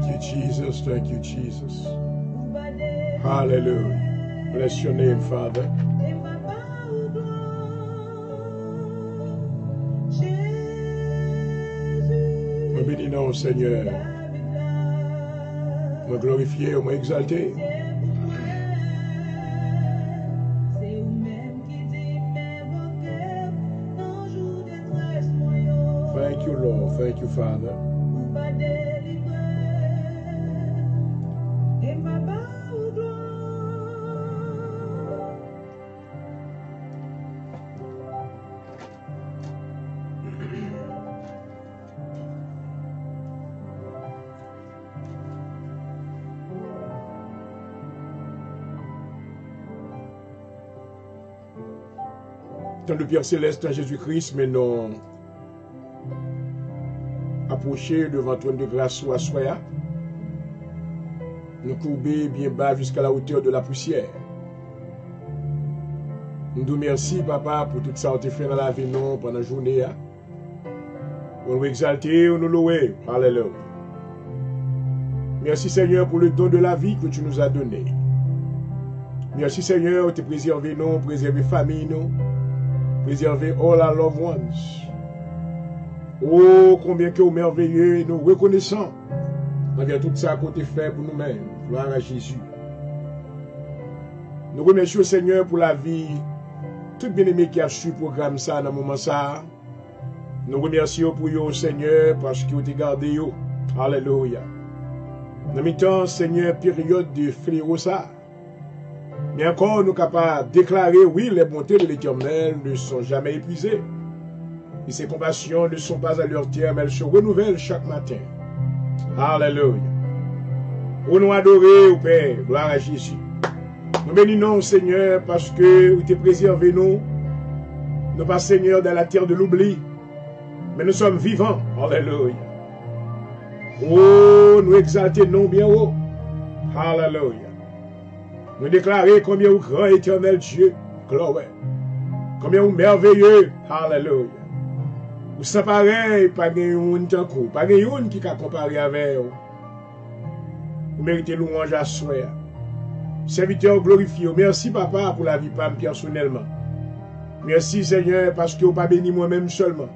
Thank you, Jesus. Thank you, Jesus. Hallelujah. Bless your name, Father. Me bénis non, Seigneur. Me glorifier, me exalter. Thank you, Lord. Thank you, Father. Tant de Père Céleste en Jésus-Christ, mais non approcher devant ton de grâce ou assoya, nous courber bien bas jusqu'à la hauteur de la poussière. Nous te remercions, Papa, pour tout ça que tu fait dans la vie non pendant la journée. On nous exalter, on nous louer. Alléluia. Merci Seigneur pour le don de la vie que tu nous as donné. Merci Seigneur, tu préservé nous, préservé famille nous, préservé all our loved ones. Oh, combien que merveilleux, nous reconnaissons envers tout ça que tu fait pour nous-mêmes. Gloire à Jésus. Nous remercions Seigneur pour la vie, tout bien-aimé qui a su le programme ça dans le moment ça. Nous remercions pour vous Seigneur parce que vous avez gardé vous. Alléluia. Dans le temps, Seigneur, période de fléau ça. Mais encore, nous sommes capables de déclarer, oui, les bontés de l'Éternel ne sont jamais épuisées. Et ses compassions ne sont pas à leur terme, elles se renouvellent chaque matin. Alléluia. Nous nous adorons, au Père, gloire à Jésus. Nous bénissons, Seigneur, parce que vous t'es préservé nous. Nous pas, Seigneur, dans la terre de l'oubli, mais nous sommes vivants. Alléluia. Oh, nous exaltons bien haut. Alléluia. Nous déclarons combien vous grand éternel Dieu. Gloire. Combien vous merveilleux. Alléluia. Vous sans pareil, pas de yon tant coup, pas de yon qui a comparé avec vous. Vous méritez louange à soi. Serviteur glorifié, merci Papa pour la vie pas personnellement. Merci Seigneur parce que vous pas béni moi-même seulement.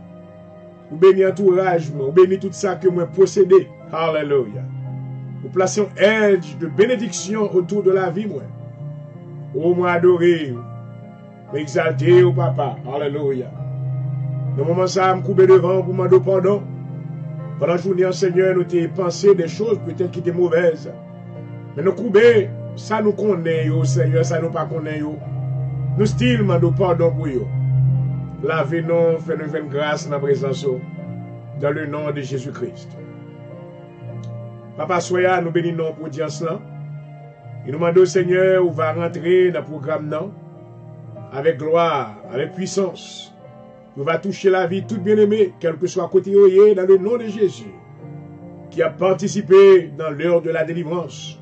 Vous béni entourage, vous béni tout ça que moi possédé. Alléluia. Vous placez un edge de bénédiction autour de la vie moi. Oh moi adoré, m'exalter au Papa. Alléluia. Dans le moment ça, me couper devant pour demander pardon. Pendant la journée, Seigneur, nous t'ai pensé des choses peut-être qui étaient mauvaises. Mais nous couper, ça nous connaît, Seigneur, ça nous pas connaît. Nous still demandons pardon pour vous. Lavez-nous, faites-nous une grâce dans la présence, dans le nom de Jésus-Christ. Papa, soyez nous bénissons pour audience là. Et nous demandons, Seigneur, où va rentrer dans le programme là, avec gloire, avec puissance. Nous va toucher la vie toute bien-aimée, quel que soit côté oyer, dans le nom de Jésus, qui a participé dans l'heure de la délivrance.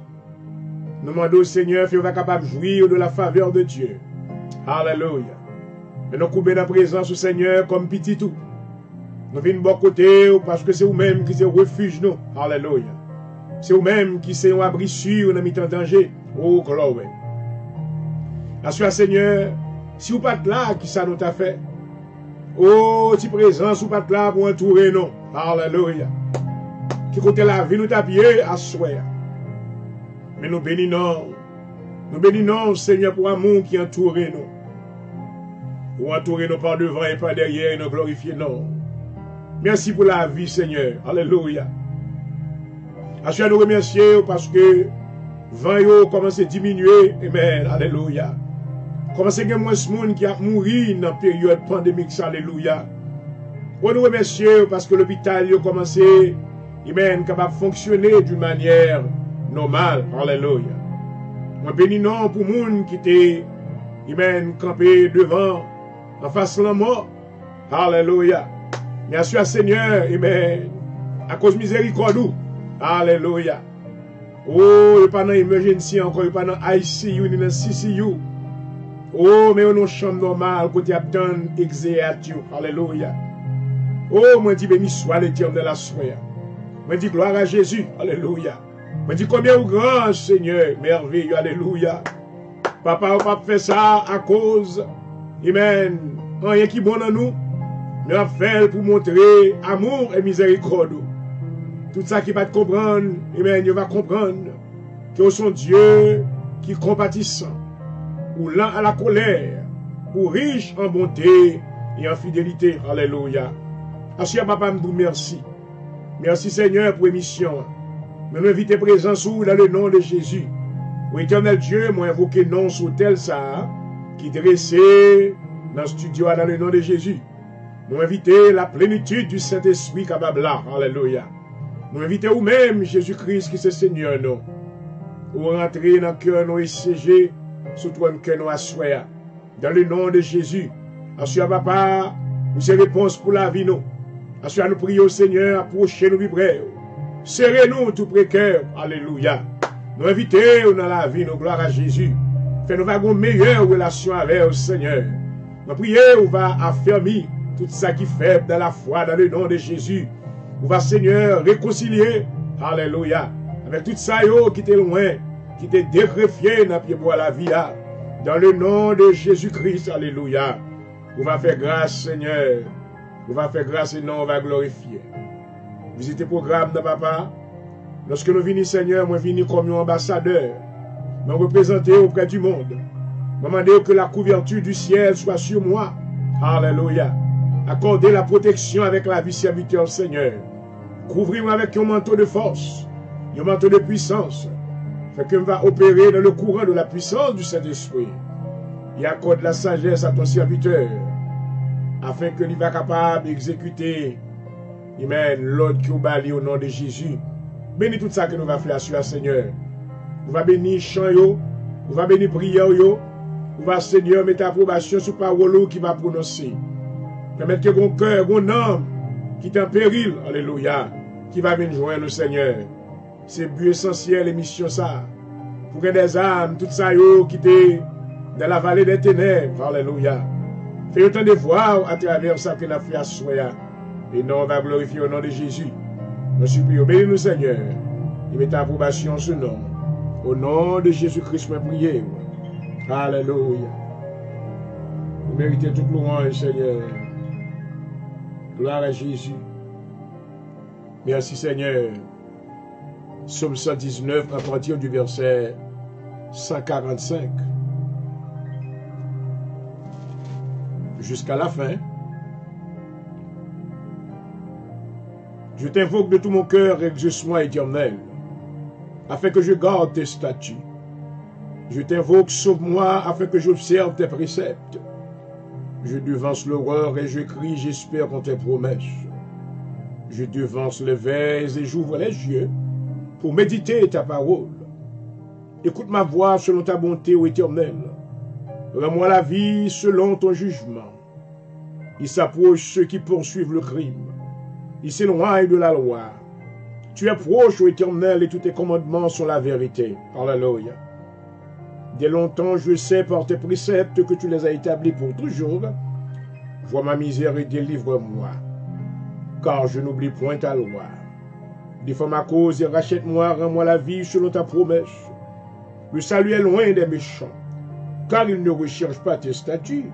Nous demandons, Seigneur, qu'il va capable de jouir de la faveur de Dieu. Alléluia. Mais nous coupons la présence du Seigneur comme petit tout. Nous venons de bon côté parce que c'est vous-même qui êtes refuge nous. Alléluia. C'est vous-même qui êtes un abri sûr dans mi-temps danger. Oh, gloire. Assure, Seigneur, si vous n'êtes pas là, qui ça nous a fait? Oh, tu présence ou pas là pour entourer nous. Alléluia. Qui côté la vie nous t'appuyer à soi. Mais nous bénissons. Nous bénissons, Seigneur, pour l'amour qui entoure nous. Pour entourer nous par devant et par derrière et nous glorifier nous. Merci pour la vie, Seigneur. Alléluia. Assure nous remercier parce que vent commence à diminuer. Amen. Alléluia. Comment c'est que moins de monde qui a mouru dans la période pandémique, alléluia. On nous remercie parce que l'hôpital a commencé, capable de fonctionner d'une manière normale, alléluia. Moi bénis non pour les gens qui étaient, campés devant, en face de la mort, alléluia. Merci à Seigneur, à cause de miséricorde, alléluia. Oh, il n'y a pas d'emergency encore, il n'y a pas d'ICU, ni de CCU. Oh, mais on a une chambre normale, côté abdan, exéatio. Alléluia. Oh, moi, dis béni soit l'Éternel de la soie. Je dis gloire à Jésus. Alléluia. Je dis combien au grand Seigneur, merveilleux. Alléluia. Papa, on pas fait ça à cause, amen, rien qui est bon dans nous, mais on fait pour montrer amour et miséricorde. Tout ça qui va te comprendre, amen, il va comprendre que son Dieu qui est compatissant, ou lent à la colère, ou riche en bonté et en fidélité. Alléluia. Assis papa, me merci. Merci Seigneur pour l'émission. Nous invitons présent sous dans le nom de Jésus. Au éternel Dieu, moi invoqué non sous tel ça, qui dressé dans le studio dans le nom de Jésus. Nous invitons la plénitude du Saint-Esprit Kababla. Alléluia. Nous invitons vous-même Jésus-Christ qui c'est Seigneur nous. Ou rentrer dans le cœur nous et siéger sous toi le cœur nous assoya. Dans le nom de Jésus. Assure papa, nous avons réponse pour la vie nous. Assure nous prions au Seigneur, approchez nous vibrer. Serrez-nous tout précaire. Alléluia. Nous invitons dans la vie, nous gloire à Jésus. Fais-nous avoir une meilleure relation avec le Seigneur. Nous prions, on va affermir tout ça qui fait dans la foi, dans le nom de Jésus. On va, Seigneur, réconcilier, alléluia, avec tout ça qui était loin, qui était dégreffié dans le la vie. Dans le nom de Jésus-Christ, alléluia. On va faire grâce, Seigneur. On va faire grâce et non, on va glorifier. Visitez le programme de papa. Lorsque nous venons, Seigneur, nous venons comme ambassadeurs, nous représenter auprès du monde. Nous demandons que la couverture du ciel soit sur moi. Alléluia. Accordez la protection avec la vie serviteur, Seigneur. Couvrez-moi avec un manteau de force, un manteau de puissance. Fait que va opérer dans le courant de la puissance du Saint-Esprit. Et accorde la sagesse à ton serviteur, afin que lui va capable d'exécuter, amen, l'ordre qui est au nom de Jésus. Bénis tout ça que nous allons faire sur Seigneur. Nous allons bénir chant, nous allons bénir prière, nous allons, Seigneur, mettre approbation sur parole qui va prononcer. Permettre que mon cœur, mon âme, qui est en péril, alléluia, qui va venir joindre le Seigneur. C'est but essentiel, l'émission ça. Pour que des âmes, tout ça, qui étaient dans la vallée des ténèbres, alléluia. Fais autant de voir à travers ça que nous avons fait à soi. Et nous, on va glorifier au nom de Jésus. Nous supplions, bénis-nous Seigneur, et mettez approbation sur nous. Au nom de Jésus-Christ, nous prions. Alléluia. Vous méritez toute louange, Seigneur. Gloire à Jésus. Merci Seigneur. Psaume 119 à partir du verset 145. Jusqu'à la fin. Je t'invoque de tout mon cœur, exauce-moi éternel, afin que je garde tes statuts. Je t'invoque, sauve-moi, afin que j'observe tes préceptes. Je devance l'horreur et je crie, j'espère en tes promesses. Je devance les veilles et j'ouvre les yeux pour méditer ta parole. Écoute ma voix selon ta bonté, ô éternel. Rends-moi la vie selon ton jugement. Il s'approche ceux qui poursuivent le crime. Il s'éloigne de la loi. Tu es proche, ô éternel, et tous tes commandements sont la vérité. Alléluia. Dès longtemps, je sais par tes préceptes que tu les as établis pour toujours. Vois ma misère et délivre-moi, car je n'oublie point ta loi. Défends ma cause et rachète-moi, rends-moi la vie selon ta promesse. Le salut est loin des méchants, car ils ne recherchent pas tes statuts.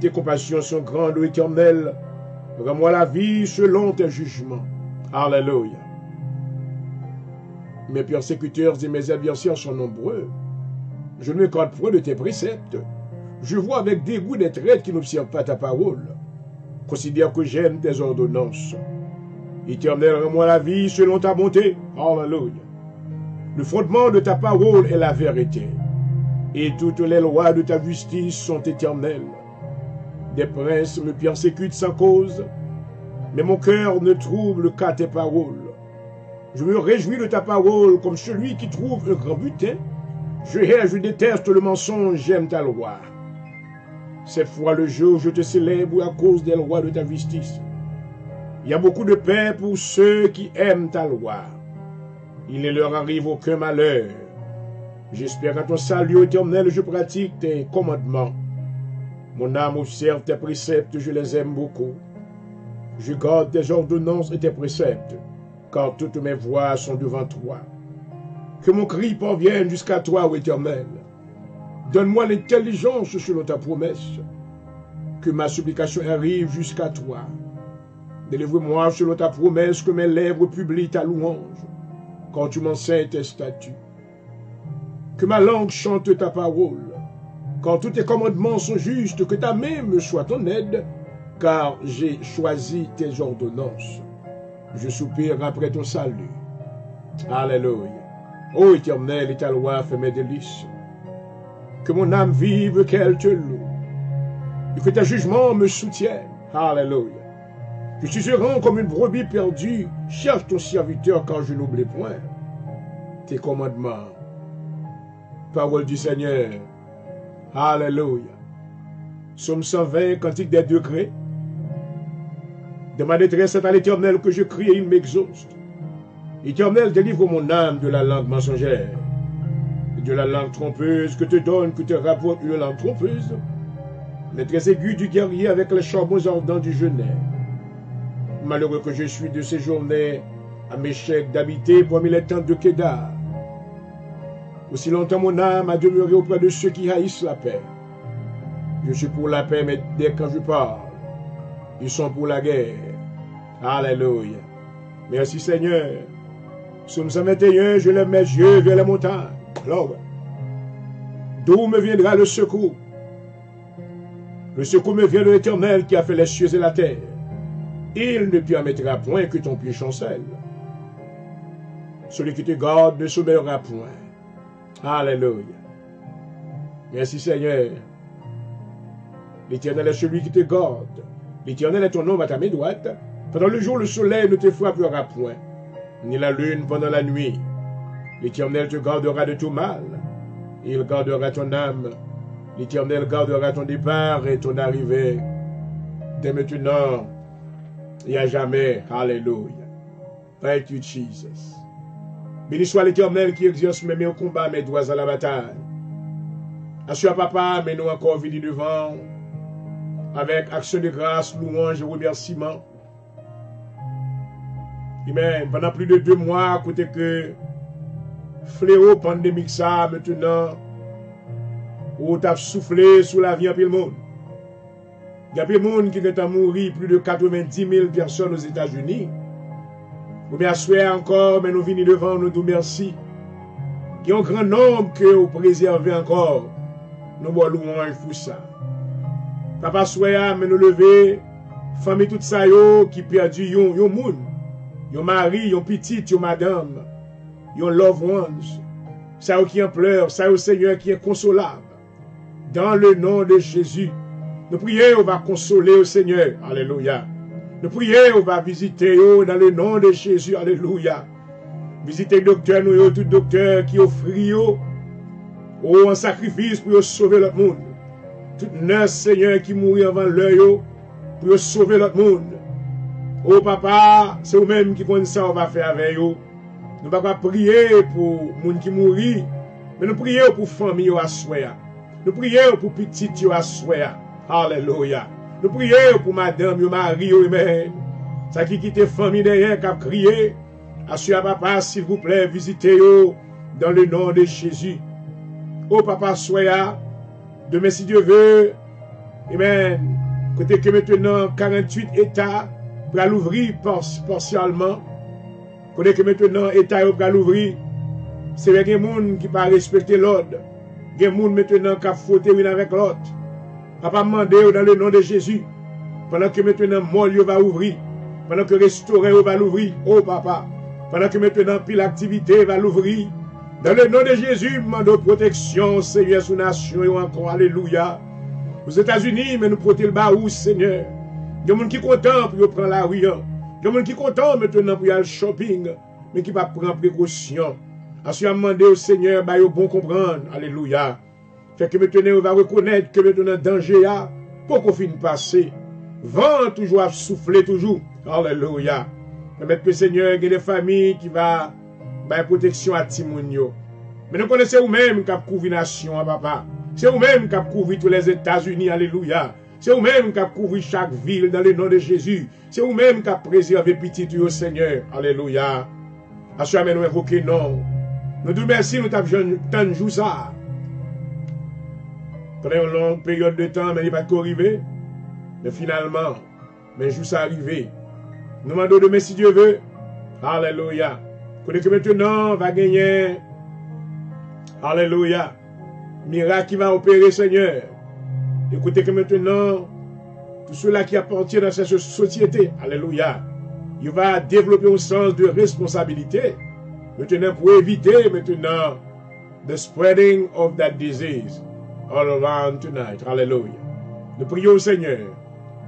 Tes compassions sont grandes, ô éternel. Rends-moi la vie selon tes jugements. Alléluia. Mes persécuteurs et mes adversaires sont nombreux. Je ne me compte point de tes préceptes. Je vois avec dégoût des traîtres qui n'observent pas ta parole. Considère que j'aime tes ordonnances. Éternel, rends-moi la vie selon ta bonté. Alléluia. Le fondement de ta parole est la vérité. Et toutes les lois de ta justice sont éternelles. Des princes me persécutent sans cause, mais mon cœur ne trouble qu'à tes paroles. Je me réjouis de ta parole comme celui qui trouve un grand butin. Je déteste le mensonge, j'aime ta loi. Cette fois le jour, je te célèbre à cause des lois de ta justice. Il y a beaucoup de paix pour ceux qui aiment ta loi. Il ne leur arrive aucun malheur. J'espère à ton salut éternel, je pratique tes commandements. Mon âme observe tes préceptes, je les aime beaucoup. Je garde tes ordonnances et tes préceptes, car toutes mes voies sont devant toi. Que mon cri parvienne jusqu'à toi, ô Éternel. Donne-moi l'intelligence selon ta promesse. Que ma supplication arrive jusqu'à toi. Délivre-moi selon ta promesse, que mes lèvres publient ta louange, quand tu m'enseignes tes statuts. Que ma langue chante ta parole, quand tous tes commandements sont justes, que ta main me soit en aide, car j'ai choisi tes ordonnances. Je soupire après ton salut. Alléluia. Ô Éternel, et ta loi fait mes délices. Que mon âme vive, qu'elle te loue, et que tes jugements me soutiennent. Alléluia. Je suis errant comme une brebis perdue. Cherche ton serviteur quand je n'oublie point tes commandements. Parole du Seigneur. Alléluia. Psaume 120, cantique des degrés. De ma détresse, c'est à l'Éternel que je crie et il m'exauce. Éternel, délivre mon âme de la langue mensongère, de la langue trompeuse que te donne, que te rapporte une langue trompeuse, les traits aigus du guerrier avec les charbons ardents du genêt. Malheureux que je suis de séjourner à Méchec, d'habiter parmi les tentes de Kédar. Aussi longtemps mon âme a demeuré auprès de ceux qui haïssent la paix. Je suis pour la paix, mais dès quand je parle, ils sont pour la guerre. Alléluia. Merci Seigneur. Psaume 121, je lève mes yeux vers les montagnes. Alors, d'où me viendra le secours? Le secours me vient de l'Éternel qui a fait les cieux et la terre. Il ne permettra point que ton pied chancelle. Celui qui te garde ne sommeillera point. Alléluia. Merci Seigneur. L'Éternel est celui qui te garde. L'Éternel est ton nom à ta main droite. Pendant le jour, le soleil ne te frappera point, ni la lune pendant la nuit. L'Éternel te gardera de tout mal. Il gardera ton âme. L'Éternel gardera ton départ et ton arrivée. Dès maintenant et à jamais. Alléluia. Thank you, Jesus. Béni soit l'Éternel qui exerce mes mains au combat, mes doigts à la bataille. Assure papa, mais nous encore venus devant, avec action de grâce, louange et remerciement. Amen. Pendant plus de 2 mois, côté que fléau pandémique ça, maintenant, où tu as soufflé sous la vie en pile monde. Il y a des gens qui ont mouru, plus de 90 000 personnes aux États-Unis. Ou bien, souhaitez encore, mais nous venons devant, nous disons merci. Il y a un grand nombre que vous préservez encore. Nous vous louons pour ça. Papa souhaite, mais nous lever, famille tout ça, qui perdu, yon moun, yon mari, yon petit, yon madame, yon loved ones. Ça qui en pleure, ça au Seigneur qui est consolable. Dans le nom de Jésus. Nous prions, on va consoler au Seigneur. Alléluia. Nous prions, on va visiter dans le nom de Jésus. Alléluia. Visiter le docteur, nous, tout docteur qui offre un sacrifice pour sauver l'autre monde. Tout nurse, Seigneur, qui mourit avant l'heure pour sauver l'autre monde. Oh papa, c'est vous-même qui connaissez ça, on va faire avec vous. Nous ne pouvons pas prier pour les gens qui mourent, mais nous prions pour les familles à soi. Nous prions pour les petites à soi. Alléluia. Nous prions pour madame, pour mari, amen. Ça qui quitte famille derrière, qui a crié. Assure papa, s'il vous plaît, visitez-vous dans le nom de Jésus. Oh papa, soyez demain si Dieu veut. Amen. Côté que maintenant, 48 États pour l'ouvrir partiellement. Côté que maintenant, État pour l'ouvrir. C'est vrai qu'il y a des gens qui ne pas respecter l'ordre. Il y a des gens maintenant qui ont fauté l'un avec l'autre. Papa demande dans le nom de Jésus. Pendant que maintenant, mort va ouvrir. Pendant que restaurer va l'ouvrir. Oh papa. Pendant que maintenant, pile l'activité va l'ouvrir. Dans le nom de Jésus, demande protection, Seigneur, sous nation et encore. Alléluia. Aux États-Unis, mais nous protège le baou, Seigneur. Il y a des gens qui sont contents pour prendre la rue. Il y a des gens qui sont contents maintenant pour aller au shopping, mais qui ne vont pas prendre précaution. Ensuite, demander au Seigneur, bah, bon comprendre. Alléluia. Fait que maintenant, on va reconnaître que maintenant, danger a, pour qu'on finisse passer. Vent toujours à souffler toujours. Alléluia. Permettre que le Seigneur, il y a des familles qui vont faire protection à Timounio. Mais nous connaissons vous-même qui a couvert la nation, papa. C'est vous-même qui a couvert tous les États-Unis. Alléluia. C'est vous-même qui couvert chaque ville dans le nom de Jésus. C'est vous-même qui préservé petit au Seigneur. Alléluia. Assurez nous invoquer non. Nous disons merci, nous t'avons tant de jours ça. Pendant une longue période de temps, mais il n'est pas arrivé. Mais finalement, mais jour ça arrivé. Nous demandons demain si Dieu veut. Alléluia. Que maintenant, on va gagner. Alléluia. Miracle qui va opérer, Seigneur. Écoutez que maintenant, tout cela qui appartient dans cette société, alléluia, il va développer un sens de responsabilité. Maintenant, pour éviter maintenant the spreading of that disease all around tonight. Alléluia. Nous prions au Seigneur.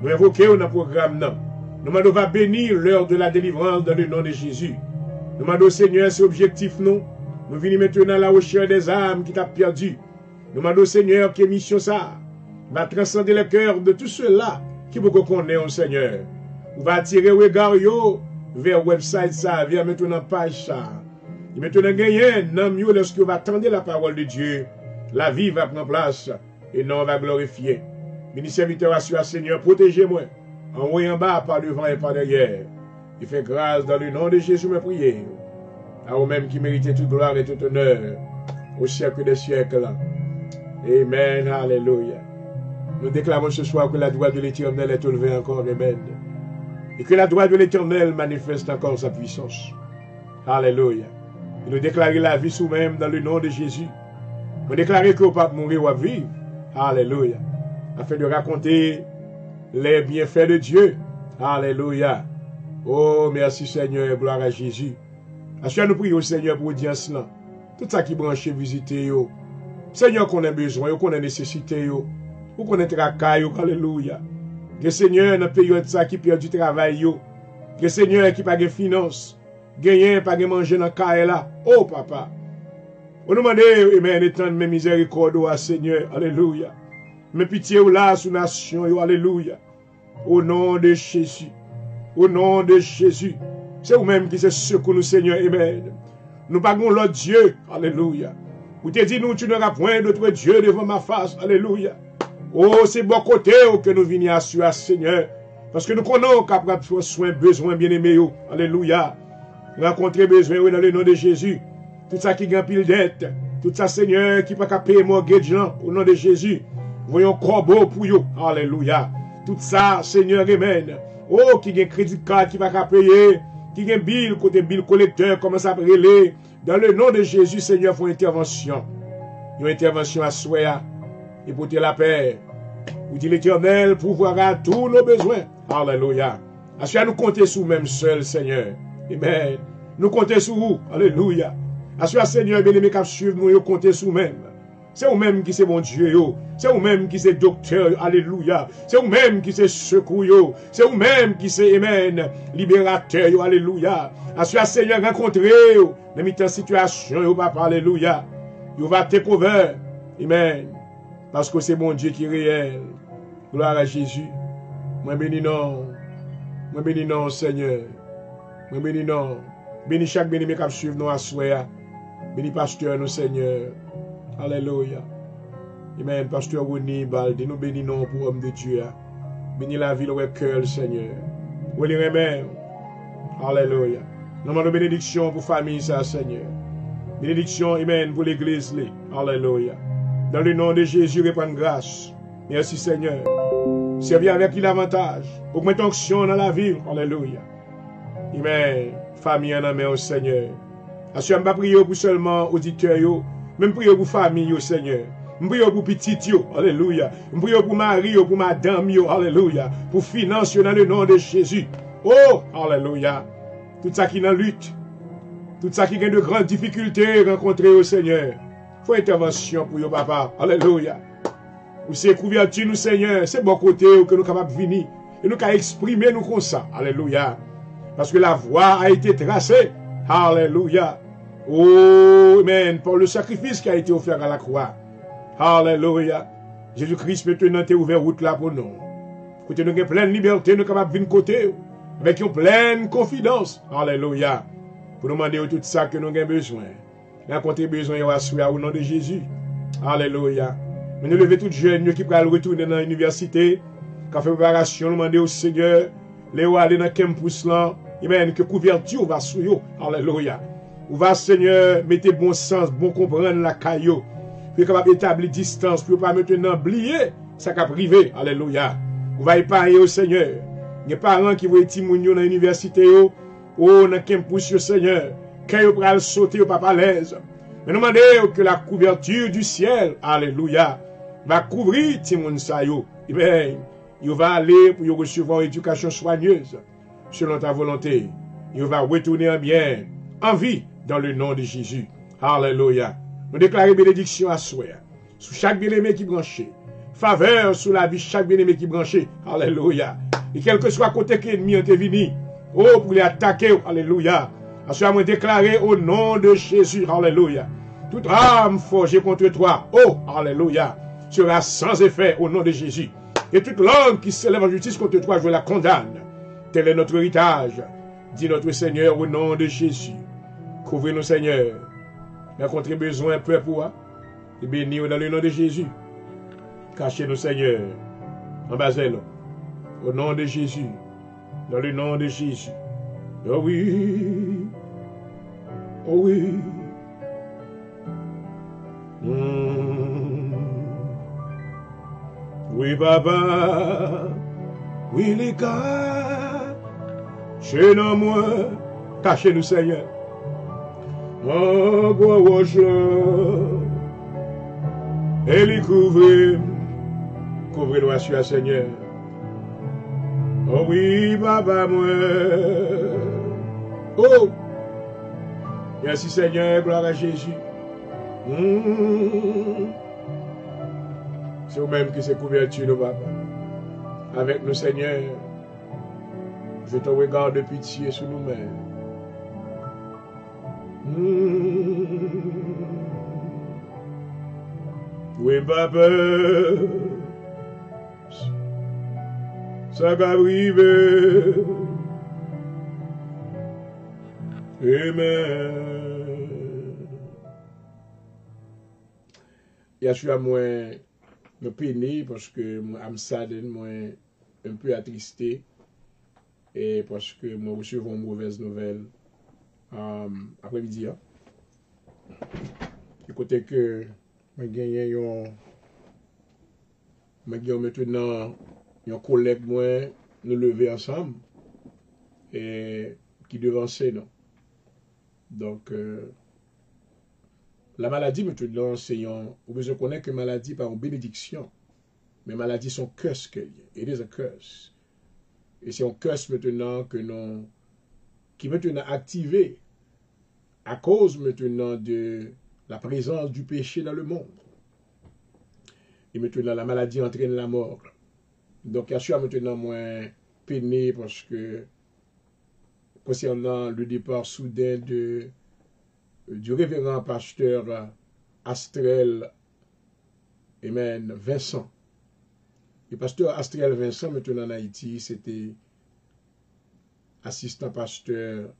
Nous invoquons notre programme. Nous demandons va bénir l'heure de la délivrance dans le nom de Jésus. Nous demandons au Seigneur, c'est objectif, nous. Nous venons maintenant à la recherche des âmes qui t'ont perdu. Nous demandons au Seigneur que mission ça va transcender le cœur de tous ceux-là qui vous connaissent au Seigneur. On va attirer le regard vers le website ça, vers maintenant page ça. Et maintenant gagner, non mieux lorsque vous attendez la parole de Dieu, la vie va prendre place et non va glorifier. Ministre serviteur assure Seigneur, protégez-moi, en haut et en bas, par devant et par derrière. Et fait grâce dans le nom de Jésus, me prier. À vous-même qui méritez toute gloire et tout honneur au siècle des siècles. Amen, alléluia. Nous déclarons ce soir que la droite de l'Éternel est élevée encore, amen. Et que la droite de l'Éternel manifeste encore sa puissance. Alléluia. Et nous déclarons la vie sous même dans le nom de Jésus. Nous déclarons que vous ne pouvez pas mourir ou vivre. Alléluia. Afin de raconter les bienfaits de Dieu. Alléluia. Oh, merci Seigneur, gloire à Jésus. Assure nous prions au Seigneur pour audience là. Tout ça qui branche visiter yo. Seigneur qu'on a besoin, qu'on a nécessité yo. Ou qu'on a travail yo. Alléluia. Que Seigneur dans période ça qui perd du travail yo. Que Seigneur qui pas de finances, gagner pas de manger dans caille là. Oh papa. On nous demande amen étendre mes miséricordes à Seigneur. Alléluia. Mes pitié ou là sous nation yo. Alléluia. Au nom de Jésus. Au nom de Jésus. C'est vous-même qui se secoue nous, Seigneur. Amen. Nous pagons l'autre Dieu. Alléluia. Vous te dit, nous, tu n'auras point d'autre Dieu devant ma face. Alléluia. Oh, c'est bon côté que nous venons assurer, Seigneur. Parce que nous connaissons capable de soin, besoin, bien-aimé. Alléluia. Rencontrer besoin dans le nom de Jésus. Tout ça qui gagne pile dette. Tout ça, Seigneur, qui pas payer mortgage au nom de Jésus. Voyons corbeau pour vous. Alléluia. Tout ça, Seigneur, amen. Oh, qui gagne crédit card qui va payer. Qui gagne bill, côté bill collecteur, commence à brûler. Dans le nom de Jésus, Seigneur, faut intervention. Une intervention à soi et pour te la paix. Vous dites l'Éternel pourvoira tous nos besoins. Alléluia. Assure nous compter sur nous-mêmes seuls, Seigneur. Amen. Nous compter sur vous. Alléluia. Assure Seigneur, bien-aimé, qui suivre nous, compter sur nous-mêmes. C'est vous-même qui c'est mon Dieu. C'est vous-même qui c'est docteur. Alléluia. C'est vous-même qui c'est secours. C'est vous-même qui c'est, amen, libérateur. Alléluia. Assure Seigneur, rencontrer dans une situation, papa. Alléluia. Il va te couvrir. Amen. Parce que c'est mon Dieu qui est réel. Gloire à Jésus. Moi bénis non. Moi bénis non, Seigneur. Moi bénis non. Bénis chaque béni qui suit nous à soi. Bénis pasteur, nous, Seigneur. Alléluia. Amen. Pasteur Roni Baldi, nous bénissons pour homme de Dieu. Bénis la ville au cœur, Seigneur. Oui, amen. Alléluia. Nous demandons bénédiction pour la famille, ça, Seigneur. Bénédiction, amen, pour l'église. Alléluia. Dans le nom de Jésus, répand grâce. Merci, Seigneur. Servir avec l'avantage. Augmente l'onction dans la ville. Alléluia. Amen. Famille en amène au Seigneur. Assure, je ne vais pas prier pour seulement auditeurs. Même prier pour famille, Seigneur. Je prie pour petit, alléluia. Je prie pour mari, pour madame, alléluia. Pour finance, dans le nom de Jésus. Oh, alléluia. Tout ça qui est en lutte. Tout ça qui a de grandes difficultés rencontrées au Seigneur. Il faut intervention pour vous, papa. Alléluia. Vous c'est couverture, nous, Seigneur. C'est bon côté que nous sommes capables de venir. Et nous pouvons exprimer nous comme ça. Alléluia. Parce que la voie a été tracée. Alléluia. Oh, amen. Pour le sacrifice qui a été offert à la croix. Alléluia. Jésus-Christ maintenant t'es ouvert route là pour nous. Côté nous avons pleine liberté, nous sommes capables de venir côté. Avec une pleine confidence. Alléluia. Pour nous demander tout ça que nous avons besoin. Rencontrer besoin au nom de Jésus. Alléluia. Mais nous levons tous les jeunes qui peuvent retourner dans l'université. Quand fait préparation, nous demandons au Seigneur, les rois aller dans campus là, amen, que couverture va sur eux. Alléluia. Ou va, Seigneur, mettez bon sens, bon comprendre la caillou. Puis capable établir distance, puis pas maintenant oublier ça qu'a privé. Alléluia. Ou va épargner au Seigneur. Les parents qui vont être dans l'université, ou dans le campus, Seigneur, quand ils vont sauter, ils pas à l'aise. Mais nous demandons que la couverture du ciel, alléluia, va couvrir Timoun Sayo. Eh bien, il va aller pour recevoir une éducation soigneuse, selon ta volonté. Il va retourner en bien, en vie, dans le nom de Jésus. Alléluia. Nous déclarons bénédiction à soi, sur chaque bien-aimé qui branché. Faveur sur la vie de chaque bien-aimé qui branché. Alléluia. Et quel que soit côté que l'ennemi est venu, oh, pour les attaquer, alléluia. À ce moment déclaré au nom de Jésus, alléluia. Toute âme forgée contre toi, oh, alléluia, sera sans effet au nom de Jésus. Et toute langue qui s'élève en justice contre toi, je la condamne. Tel est notre héritage, dit notre Seigneur au nom de Jésus. Couvrez-nous, Seigneur. Mais contre besoin, peu pour toi. Et bénis-nous dans le nom de Jésus. Cachez-nous, Seigneur, en bas au nom de Jésus. Dans le nom de Jésus. Oh oui. Oh oui. Oui, papa. Oui, les gars. Chez nous, moi. Cachez-nous, Seigneur. Oh, et les couvrez. Couvrez-nous à Dieu, Seigneur. Oh oui, papa, moi. Oh. Merci, Seigneur. Gloire à Jésus. C'est vous-même qui s'est couverture, nous, papa. Avec nous, Seigneur. Je te regarde de pitié sur nous-mêmes. Oui, papa. Ça va arriver. Amen. Il y a eu à moi me peiner parce que I'm saddened, moi un peu attristé et parce que moi reçu une mauvaise nouvelle après-midi. Écoutez que je gagne maintenant un collègue moi nous lever ensemble et qui devançait non. Donc la maladie maintenant c'est on besoin connaître que maladie par une bénédiction mais maladie sont curse que it is a curse et c'est un curse maintenant que non qui maintenant activé à cause maintenant de la présence du péché dans le monde. Et maintenant la maladie entraîne la mort. Donc, il y a maintenant moins peiné parce que concernant le départ soudain du révérend pasteur Astrel Amen, Vincent. Le pasteur Astrel Vincent, maintenant en Haïti, c'était assistant pasteur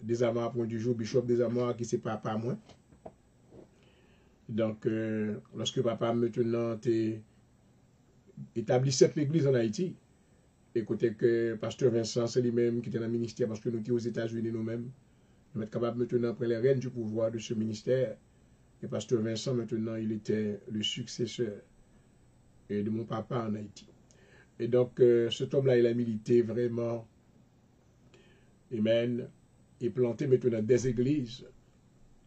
Desamar point du jour, bishop Desamar, qui c'est papa moi. Donc, lorsque papa maintenant établi cette église en Haïti. Écoutez que pasteur Vincent, c'est lui-même qui était dans le ministère parce que nous étions aux États-Unis nous-mêmes. Nous sommes capables maintenant après les rênes du pouvoir de ce ministère. Et pasteur Vincent, maintenant, il était le successeur de mon papa en Haïti. Et donc, cet homme-là, il a milité vraiment, amen, et planté maintenant des églises.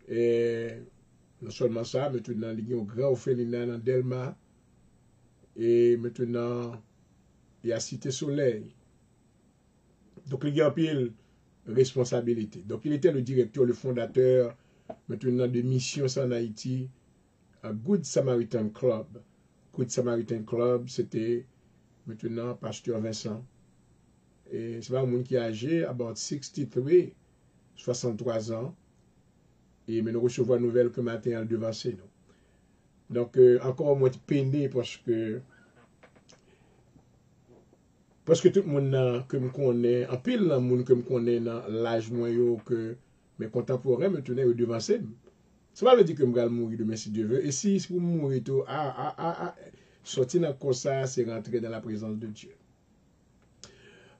Et non seulement ça, maintenant, il y a un grand orphelinat dans Delma. Et maintenant, il y a Cité Soleil. Donc, il y a un pile responsabilité. Donc, il était le directeur, le fondateur, maintenant, de missions en Haïti, à Good Samaritan Club. Good Samaritan Club, c'était maintenant pasteur Vincent. Et c'est pas un monde qui est âgé, about 63 ans. Et nous recevons la nouvelle que matin, elle devancé nous. Donc, encore moins peiné parce que tout le monde que me connaît, en pile le monde que me connaît dans l'âge moyen que mes contemporains me tenaient devant ça. Ça va veut dire que je vais mourir demain si Dieu veut. Et si vous mourrez tout, Sortir dans ça, c'est rentrer dans la présence de Dieu.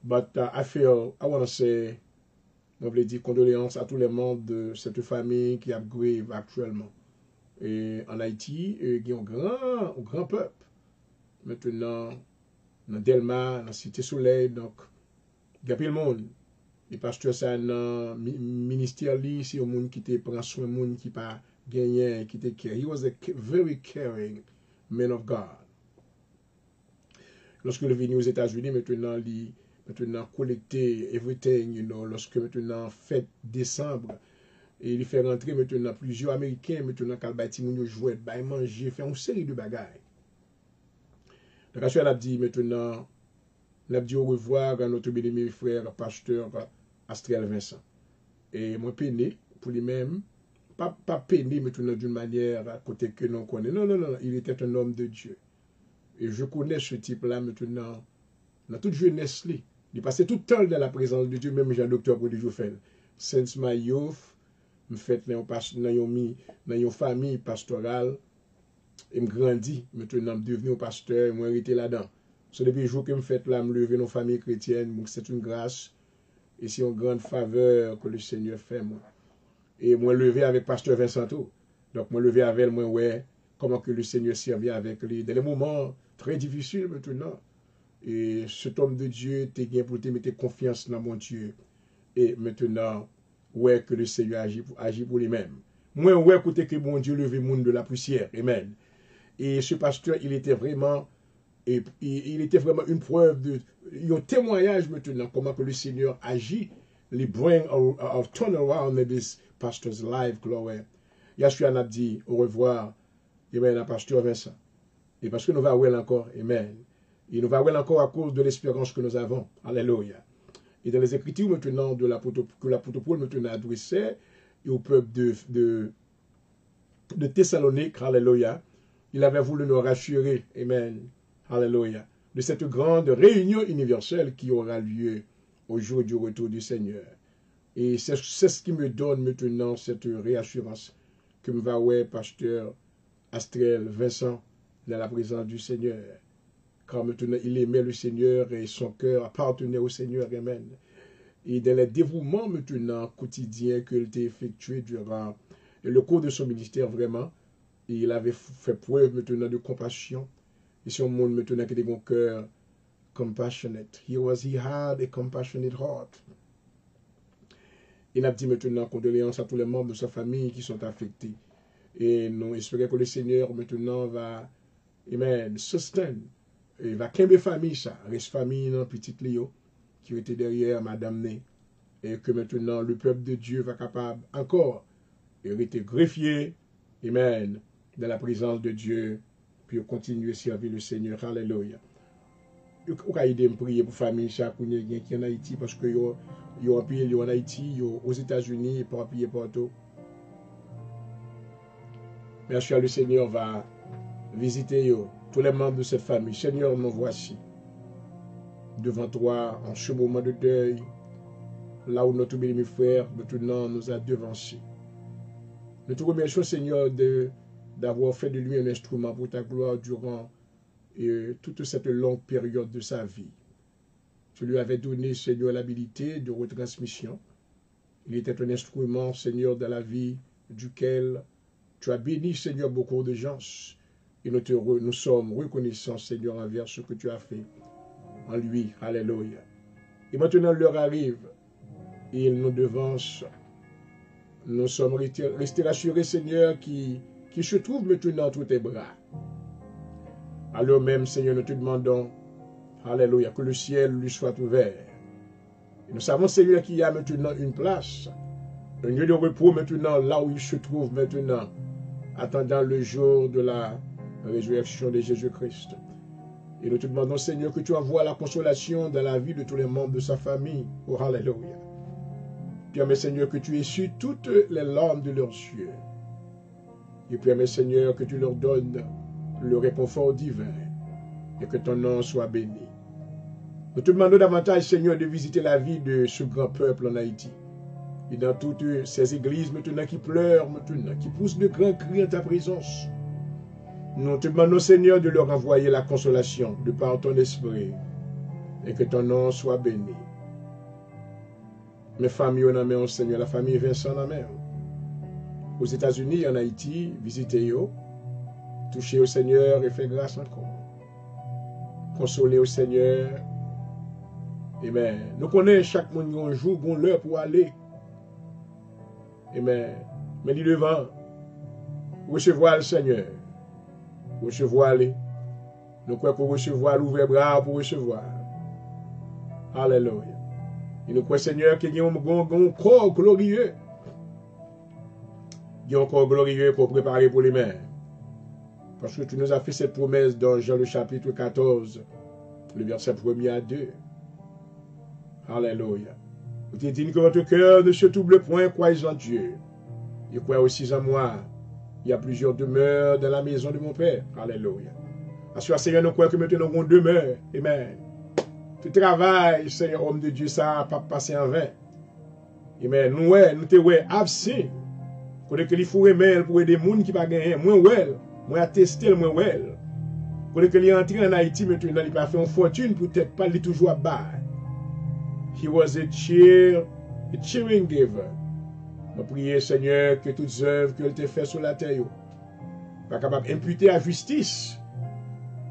But I want to say, je voulais dire condoléances à tous les membres de cette famille qui a grève actuellement. Et en Haïti, il y a un grand peuple. Maintenant, dans Delma, dans Cité Soleil, donc, il y a plein de monde. Les pasteurs, ça, dans le ministère, c'est un monde qui prend soin de monde qui pas gagné, qui était care. He was a very caring man of God. Lorsque il est venu aux États-Unis, maintenant collecter everything, lorsque maintenant fête décembre, et il fait rentrer maintenant plusieurs Américains, maintenant qu'à bâtir mon jouet, bah manger, faire une série de bagailles. Donc à ce a dit maintenant, l'a dit au revoir à notre bien-aimé frère pasteur Astriel Vincent. Et moi peiné pour lui-même, pas peiné maintenant d'une manière à côté que l'on connaît. Non, il était un homme de Dieu. Et je connais ce type-là maintenant, dans toute jeunesse. Il passait tout le temps dans la présence de Dieu, même Jean-Docteur Prodigue fait. Since my youth, je fait dans une famille pastorale, et je grandis, maintenant je devenu un pasteur, je suis là-dedans. So, depuis le jour que je fait là, je lever dans une famille chrétienne, c'est une grâce, et c'est une grande faveur que le Seigneur fait. Moi. Et moi, levé avec pasteur Vincent. Donc, moi, levé avec moi, ouais, comment que le Seigneur servait avec lui. Dans les moments très difficiles maintenant. Et cet homme de Dieu, tu as pour te mettre confiance dans mon Dieu. Et maintenant, ouais, que le Seigneur agit pour lui-même. Moi, ouais, écoutez que mon Dieu levé le monde de la poussière. Amen. Et ce pasteur, il était vraiment une preuve un témoignage maintenant, comment que le Seigneur agit. Il bring a turnaround in this pastor's life, glory. Yeshua a dit au revoir, amen, à pasteur Vincent. Et parce que nous va voir encore, amen. Et nous va voir encore à cause de l'espérance que nous avons. Alléluia. Et dans les Écritures maintenant que l'apôtre Paul maintenant adressait au peuple de Thessalonique, alléluia, il avait voulu nous rassurer, amen, alléluia, de cette grande réunion universelle qui aura lieu au jour du retour du Seigneur. Et c'est ce qui me donne maintenant cette réassurance que me va ouais, pasteur Astriel Vincent, dans la présence du Seigneur. Car maintenant, il aimait le Seigneur et son cœur appartenait au Seigneur. Amen. Et dans les dévouements maintenant quotidiens qu'il a effectué durant le cours de son ministère, vraiment, il avait fait preuve maintenant de compassion. Et son monde maintenant qui était mon cœur compassionate. He had a compassionate heart. Il a dit maintenant condoléances à tous les membres de sa famille qui sont affectés. Et nous espérons que le Seigneur maintenant va, amen, sustain. Il va qu'aimer famille ça, reste famille dans petite Léo qui était derrière Madame Né et que maintenant le peuple de Dieu va capable encore rester greffié, amen, dans la présence de Dieu puis continuer à servir le Seigneur, alléluia. Vous pouvez aider à prier pour famille ça qui est en Haïti parce que yo en pays en Haïti, yo aux États-Unis et pas pays partout. Merci à le Seigneur va visiter yo. Tous les membres de cette famille, Seigneur, nous voici devant toi en ce moment de deuil, là où notre bien-aimé frère maintenant nous a devancés. Nous te remercions, Seigneur, d'avoir fait de lui un instrument pour ta gloire durant toute cette longue période de sa vie. Tu lui avais donné, Seigneur, l'habilité de retransmission. Il était un instrument, Seigneur, dans la vie duquel tu as béni, Seigneur, beaucoup de gens. Et nous sommes reconnaissants, Seigneur, envers ce que tu as fait en lui. Alléluia. Et maintenant, l'heure arrive. Et il nous devance. Nous sommes restés rassurés, Seigneur, qui se trouve maintenant entre tes bras. Alors même, Seigneur, nous te demandons, alléluia, que le ciel lui soit ouvert. Et nous savons, Seigneur, qu'il y a maintenant une place, un lieu de repos maintenant, là où il se trouve maintenant, attendant le jour de la résurrection de Jésus-Christ. Et nous te demandons, Seigneur, que tu envoies la consolation dans la vie de tous les membres de sa famille. Oh, alléluia. Permets, Seigneur, que tu essuies toutes les larmes de leurs yeux. Et permets, Seigneur, que tu leur donnes le réconfort divin et que ton nom soit béni. Nous te demandons davantage, Seigneur, de visiter la vie de ce grand peuple en Haïti. Et dans toutes ces églises maintenant qui pleurent, maintenant, qui poussent de grands cris en ta présence. Nous te demandons, Seigneur, de leur envoyer la consolation de par ton esprit et que ton nom soit béni. Mes familles, on a mis, Seigneur, la famille Vincent, on a mis. Aux États-Unis, en Haïti, visitez-yo, touchez au Seigneur et faites grâce encore. Consolez au Seigneur. Amen. Nous connaissons chaque monde un jour, bon l'heure pour aller. Amen. Mais il devant, recevoir le Seigneur. Recevoir les. Nous croyons pour recevoir l'ouvert bras pour recevoir. Alléluia. Et nous croyons, Seigneur, qu'il y a un corps glorieux. Il y a un corps glorieux pour préparer pour les mains. Parce que tu nous as fait cette promesse dans Jean le chapitre 14, le verset 1er à 2. Alléluia. Vous t'es dit que votre cœur ne se trouble point, croyez en Dieu. Et croyez aussi en moi. Il y a plusieurs demeures dans la maison de mon Père. Alléluia. Parce que Seigneur, nous croyons que maintenant nous avons demeure. Amen. Tout travail, Seigneur, homme de Dieu, ça n'a pas passé en vain. Amen. Nous te absent. Quand il faut aimer pour aider les gens qui ne pas gagner. Moi, attester, moi, quand il est entré en Haïti, maintenant, il n'a pas fait une fortune, peut-être pas, il est toujours à bas. He was a cheering giver. Je prie, Seigneur, que toutes les œuvres qu'il t'a fait sur la terre, pas capable d'imputer à justice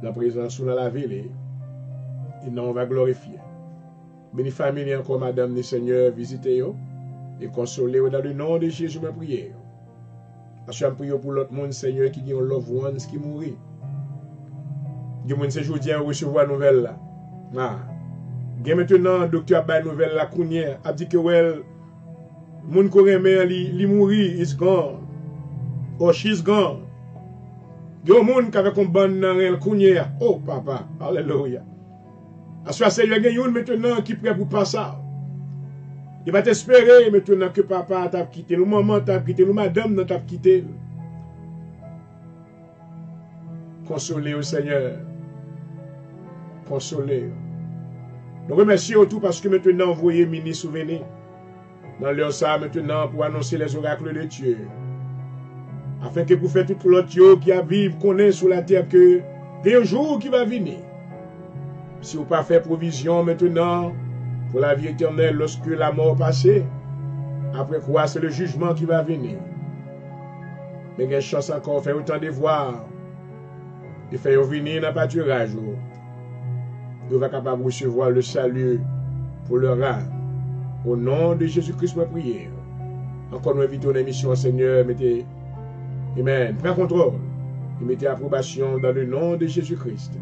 la présence dans la ville. Et non, on va glorifier. Béni famille encore, Madame le Seigneur, visitez-vous et consolez-vous dans le nom de Jésus, ma prière. Parce que je prie pour l'autre monde, Seigneur, qui ont loved ones qui mourir. Il y a des gens qui aujourd'hui recevoir la nouvelle là. Il y a maintenant, le docteur a une nouvelle là, Kounier, a dit que, well, moun koremen li mouri, is gone. Or she's gone. Yo moun qui avec un bon nan el kounye. Oh papa, alléluia. Aswa se yon gen yon maintenant qui prêt pour passer. Il va t'espérer maintenant que papa t'a quitté, nous maman t'a quitté, nous madame t'a quitté. Consolez au Seigneur. Consolez. Nous remercions tout parce que maintenant vous voyez mini souvenir. Dans l'heure ça maintenant pour annoncer les oracles de Dieu. Afin que vous faites tout l'autre qui a vivre, connaît sur la terre que il y a un jour qui va venir. Si vous pas fait provision maintenant pour la vie éternelle lorsque la mort passée, après quoi c'est le jugement qui va venir. Mais il y a une chance encore, faire autant de voir et faire venir dans le pâturage. Vous êtes capable de recevoir le salut pour leur âme. Au nom de Jésus-Christ, ma prière. Encore nous invitons l'émission, Seigneur, mettez, Amen, prends contrôle et mettez approbation dans le nom de Jésus-Christ.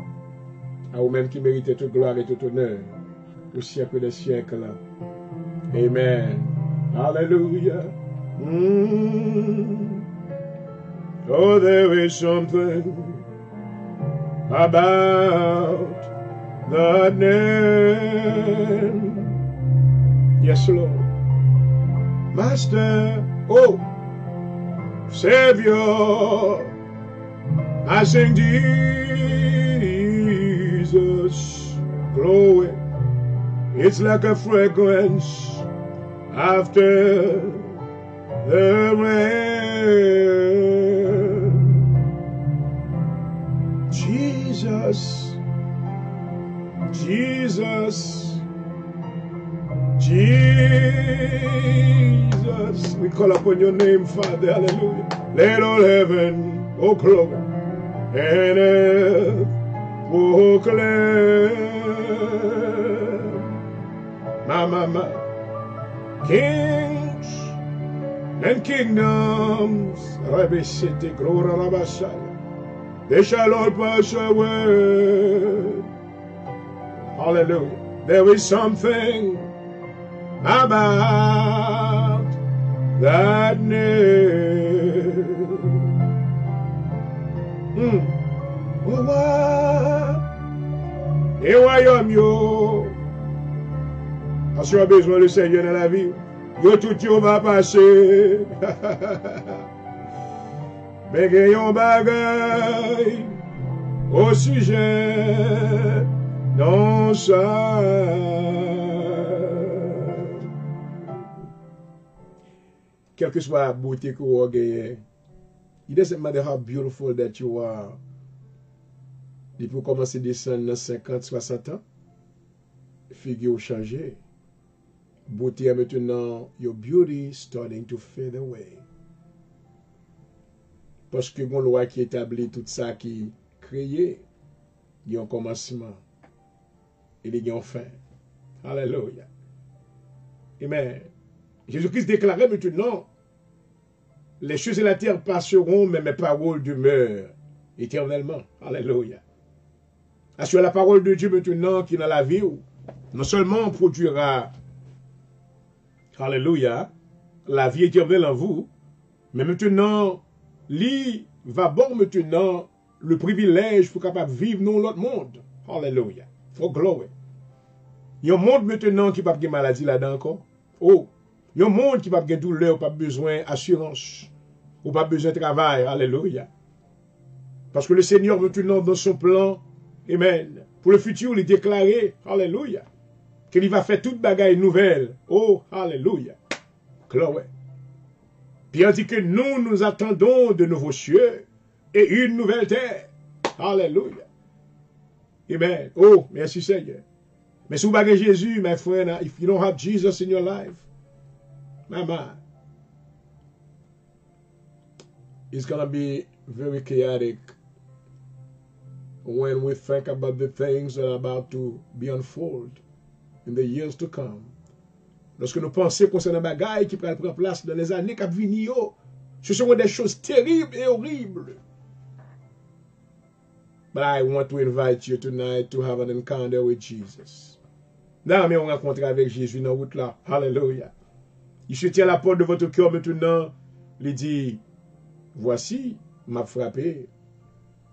À vous-même qui méritez toute gloire et tout honneur au siècle des siècles. Amen. Hallelujah. Oh, there is something about the name. Yes, Lord. Master, oh, Savior, I sing Jesus, glory. It's like a fragrance after the rain. Jesus, Jesus, Jesus, we call upon your name, Father, hallelujah. Let all heaven, oh glory, and earth proclaim. My, kings and kingdoms, they shall all pass away. Hallelujah. There is something about that name. Oh, what? Here I am, yo. Parce que tu as besoin du Seigneur dans la vie. Yo, tout yo va passer. Mais il y a un bagay au sujet non ça. Quelle que soit la beauté que vous avez, it doesn't matter how beautiful that you are Depuis pour commencer à descendre dans 50, 60 ans, figure changé. Beauté maintenant, your beauty starting to fade away. Parce que bon loi qui établit tout ça qui créé, il y a un commencement et il y a une fin. Alléluia. Amen. Jésus-Christ déclarait maintenant, les choses de la terre passeront, mais mes paroles demeurent éternellement. Alléluia. Assure la parole de Dieu maintenant qui dans la vie, non seulement produira, alléluia, la vie éternelle en vous, mais maintenant, lui va bon maintenant le privilège pour capable vivre dans l'autre monde. Alléluia. For glory. Il y a un monde maintenant qui n'a pas de maladie là-dedans encore. Oh, il y a un monde qui n'a pas de douleur, pas besoin d'assurance, ou pas besoin de travail. Alléluia. Parce que le Seigneur maintenant dans son plan, amen, pour le futur, il est déclaré, alléluia, qu'il va faire toute bagaille nouvelle. Oh, alléluia. Glory. Pierre dit que nous attendons de nouveaux cieux et une nouvelle terre. Alléluia. Amen. Oh, merci Seigneur. Mais si vous n'avez pas Jésus, my friend, if you don't have Jesus in your life, mama, it's going to be very chaotic when we think about the things that are about to be unfolded in the years to come. Lorsque nous pensons concernant les bagailles qui prennent place dans les années qui viennent, ce seront des choses terribles et horribles. But I want to invite you tonight to have an encounter with Jesus. Là, mais on rencontre avec Jésus dans la route là. Alléluia. Il se tient à la porte de votre cœur maintenant. Il dit, voici, m'a frappé.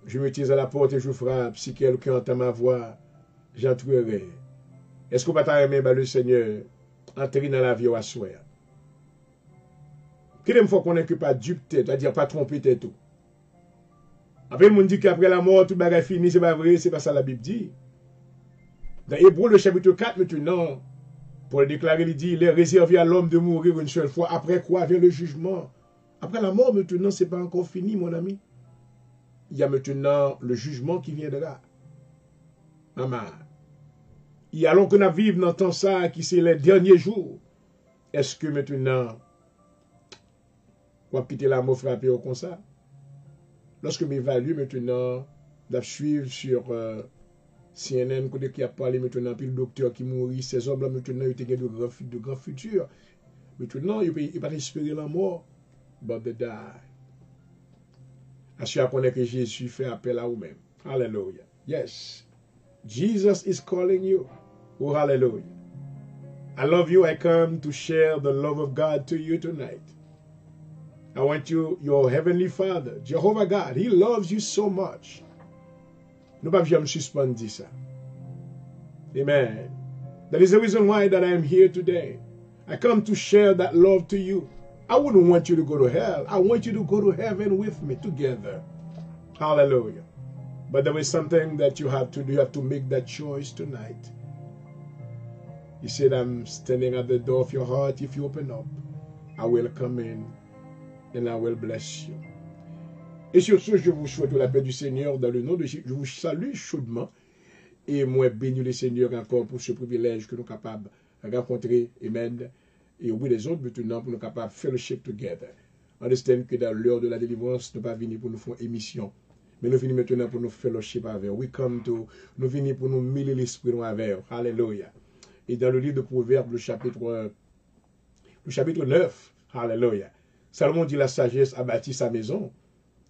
Je me tiens à la porte et je frappe. Si quelqu'un entend ma voix, j'entrerai. Est-ce qu'on va t'aimer, le Seigneur, entrer dans la vie au soir? Quelle fois qu'on n'est que pas dupe tête, c'est-à-dire pas tromper tête tout. Après, le monde dit qu'après la mort, tout bagage fini, c'est pas vrai, c'est pas ça la Bible dit. Dans Hébreux, le chapitre 4, maintenant, pour le déclarer, il dit, il est réservé à l'homme de mourir une seule fois, après quoi vient le jugement. Après la mort, maintenant, ce n'est pas encore fini, mon ami. Il y a maintenant le jugement qui viendra. Maman. Et alors qu'on a vivre dans temps ça, qui c'est les derniers jours, est-ce que maintenant, on va quitter la mort frappée au comme ça? Lorsque m'évalue maintenant, de suivre sur CNN, qui a parlé maintenant, puis le docteur qui mourit, ces hommes-là maintenant, ils ont de grands futurs. Maintenant, ils ne peuvent pas espérer la mort, but they die. Assure qu'on est que Jésus fait appel à vous-même. Hallelujah. Yes. Jesus is calling you. Oh, hallelujah. I love you. I come to share the love of God to you tonight. I want you, your heavenly Father, Jehovah God, He loves you so much. Nous ne pouvons jamais suspendre ça. Amen. That is the reason why that I am here today. I come to share that love to you. I wouldn't want you to go to hell. I want you to go to heaven with me together. Hallelujah. But there is something that you have to do. You have to make that choice tonight. He said, I'm standing at the door of your heart. If you open up, I will come in and I will bless you. Et sur ce, je vous souhaite la paix du Seigneur dans le nom de Jésus. Je vous salue chaudement et moi bénis le Seigneur encore pour ce privilège que nous sommes capables de rencontrer. Amen. Et au bout des autres, maintenant, pour nous capables de fellowship together. Understand que dans l'heure de la délivrance, nous ne pas venir pour nous faire émission. Mais nous venons maintenant pour nous fellowship avec. Nous venons pour nous mêler l'esprit avec. Alléluia. Et dans le livre de Proverbes, le chapitre 9, Alléluia. Salomon dit la sagesse a bâti sa maison.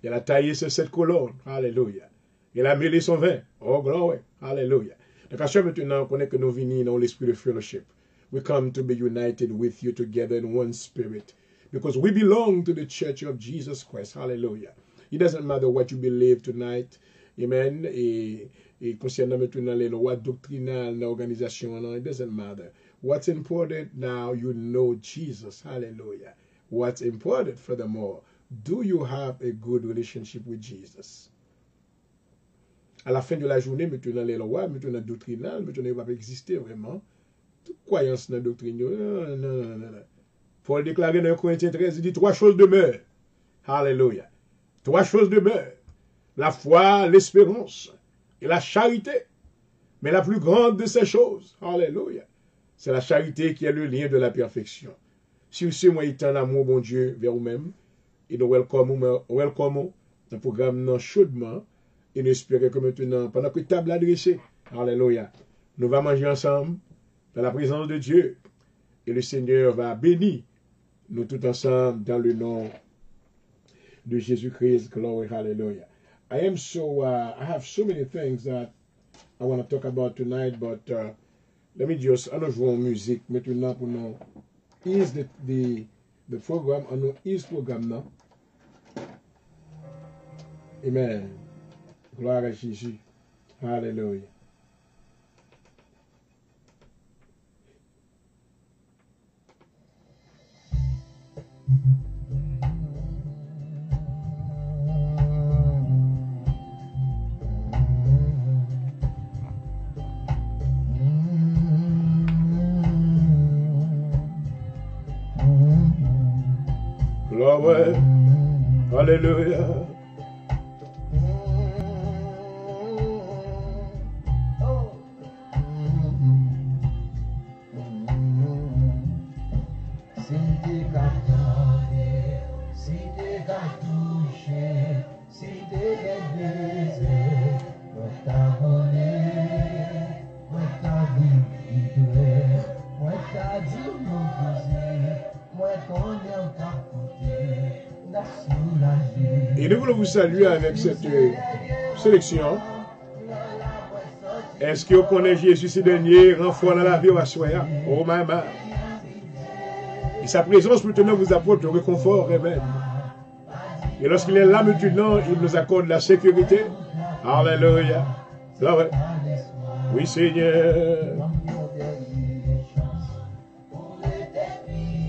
Il a taillé ses 7 colonnes. Alléluia. Il a mêlé son vin. Oh, glory. Alléluia. Donc, à ce maintenant, on connaît que nous venons dans l'esprit de fellowship. We come to be united with you together in one spirit. Because we belong to the church of Jesus Christ. Hallelujah. It doesn't matter what you believe tonight. Amen. Et concernant maintenant les lois doctrinales dans l'organisation, it doesn't matter. What's important now, you know Jesus. Hallelujah. What's important furthermore, do you have a good relationship with Jesus? À la fin de la journée, maintenant les lois, maintenant doctrinales, maintenant il va pas exister vraiment. Toute croyance dans la doctrine. Non. Paul déclarait dans Corinthiens 13, il dit 3 choses demeurent. Alléluia. 3 choses demeurent. La foi, l'espérance et la charité. Mais la plus grande de ces choses, alléluia, c'est la charité qui est le lien de la perfection. Si vous savez, moi, il est un amour, bon Dieu, vers vous-même, et nous welcome dans le programme chaudement, et nous espérons que maintenant, pendant que table adressée, alléluia, nous allons manger ensemble dans la présence de Dieu, et le Seigneur va bénir nous tous ensemble dans le nom de Jésus-Christ. Glory, hallelujah. I have so many things that I want to talk about tonight, but let me just, on jouer en musique maintenant pour nous ease the program, on nous ease programme non. Amen. Gloire à Jésus. Hallelujah. Glory, hallelujah. Et nous voulons vous saluer avec cette sélection. Est-ce que vous connaissez Jésus ce dernier renfort dans la vie à soi? Oh my man. Et sa présence maintenant vous apporte le réconfort, réveil. Et lorsqu'il est là maintenant, il nous accorde la sécurité. Alléluia. Oui Seigneur.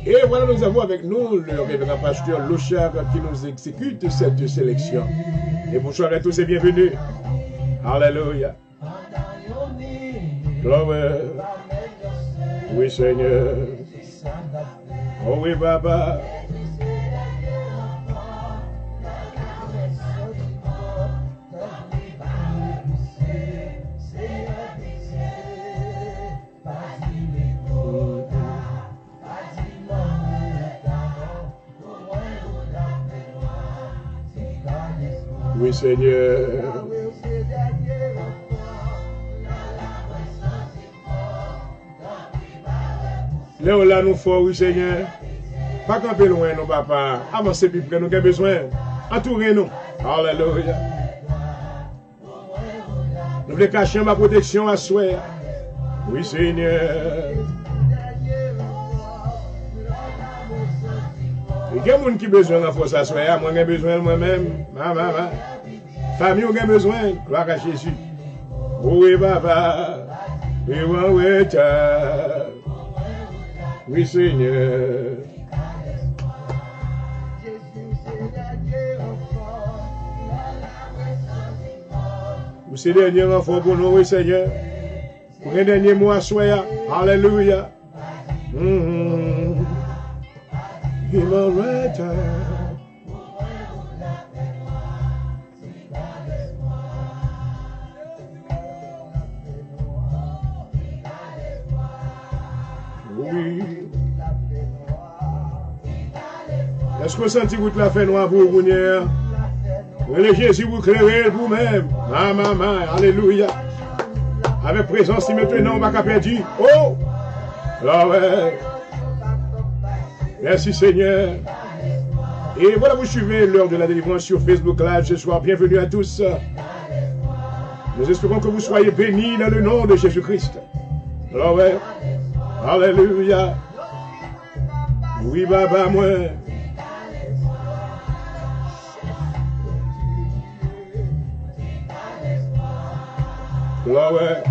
Et voilà, nous avons avec nous le révérend pasteur Lochard qui nous exécute cette sélection. Et bonsoir à tous et bienvenue. Alléluia. Gloire. Oui, Seigneur. Oh oui, Papa. Oui, Seigneur. Là, là, nous faut, oui, Seigneur. Pas camper loin, non, papa. Avancez plus près, nous avons besoin. Entourez-nous. Alléluia. Nous voulons cacher ma protection à souhait. Oui, Seigneur. Il y a des gens qui ont besoin de force à soi. Moi, j'ai besoin de moi-même. Maman. Famille, on a besoin. Gloire à Jésus. Oui, papa. Oui, Seigneur. Vous c'est le dernier enfant pour nous, oui, Seigneur. Pour le dernier mot à soi. Alléluia. Oui. Est-ce que vous sentez que la fait noire pour vous? Relais Jésus vous clairez vous-même. Maman, alléluia. Avec présence, si maintenant on va pas perdre. Oh! Ah ouais. Merci Seigneur. Et voilà, vous suivez l'heure de la délivrance sur Facebook Live ce soir. Bienvenue à tous. Nous espérons que vous soyez bénis dans le nom de Jésus-Christ. Alors ouais. Alléluia. Oui, Baba, moi. Alors ouais.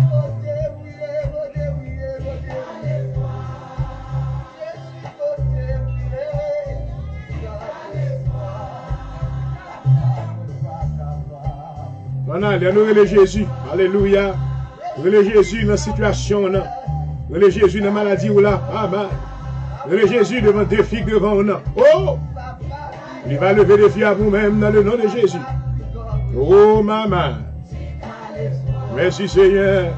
Nous relais Jésus. Alléluia. Relais Jésus dans la situation. Relais Jésus dans la maladie ou là. Amen. Relais Jésus devant des défis devant nous. Oh! Il va lever des défis à vous-même dans le nom de Jésus. Oh, maman. Merci Seigneur.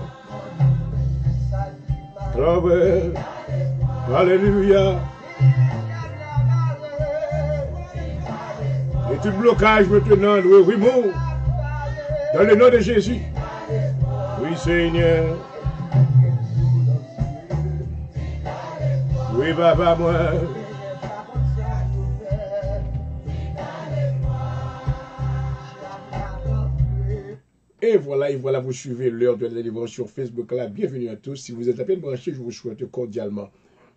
Gloire. Alléluia. Et tout blocage maintenant, nous remouvons dans le nom de Jésus. Oui Seigneur. Oui Papa moi. Et voilà, vous suivez l'heure de la délivrance sur Facebook. Là, bienvenue à tous. Si vous êtes à peine branchés, je vous souhaite cordialement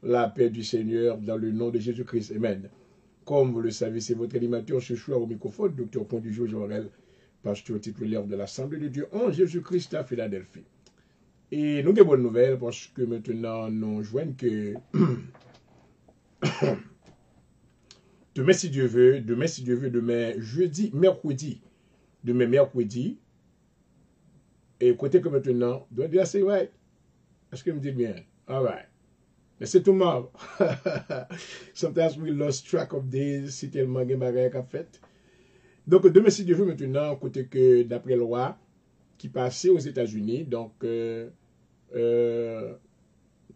la paix du Seigneur dans le nom de Jésus-Christ. Amen. Comme vous le savez, c'est votre animateur ce soir au microphone, Dr. Pondujo Jorel, pasteur titulaire de l'Assemblée de Dieu en Jésus-Christ à Philadelphie. Et nous avons une bonne nouvelle parce que maintenant, nous joignons que demain, si Dieu veut, demain mercredi, et côté que maintenant, doit dire c'est right. Est-ce que me dit bien? All right. Mais c'est tout mort. Sometimes we lost track of days, si tellement de bagages qu'a fait. Donc, demain, si Dieu veut maintenant, côté que d'après la loi qui passait aux États-Unis, donc,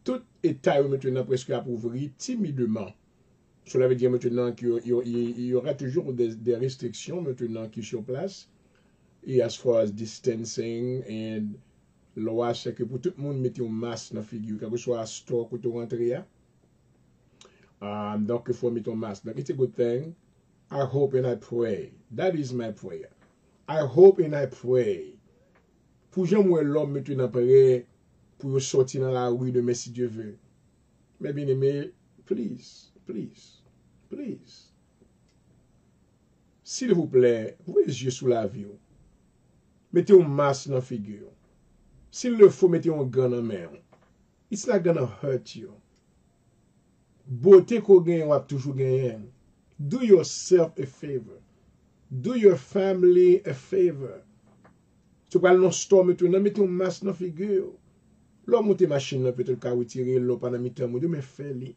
tout État maintenant presque appauvri timidement. Cela veut dire maintenant qu'il y aura toujours des restrictions maintenant qui sont sur place. Et as far as distancing, et loi, c'est que pour tout le monde, mettez un masque dans la figure, quel que soit un store que vous rentrez. Donc, il faut mettre un masque. Donc, it's a good thing. I hope and I pray. That is my prayer. I hope and I pray. Pour jamais l'homme maintenant prêt pour sortir dans la rue de si Dieu veut. Mais bien aimé, please. S'il vous plaît, ouvrez les yeux sous la vie. Mettez un masque dans la figure. S'il le faut, mettez un gant dans la main. It's not gonna hurt you. Beauté qu'on gagne, on va toujours gagner. Do yourself a favor. Do your family a favor. Tu vas dans le store maintenant, mettez un masque dans la figure. L'homme monte machine, peut-être qu'à retirer l'eau pendant mi-temps, mais fais-le.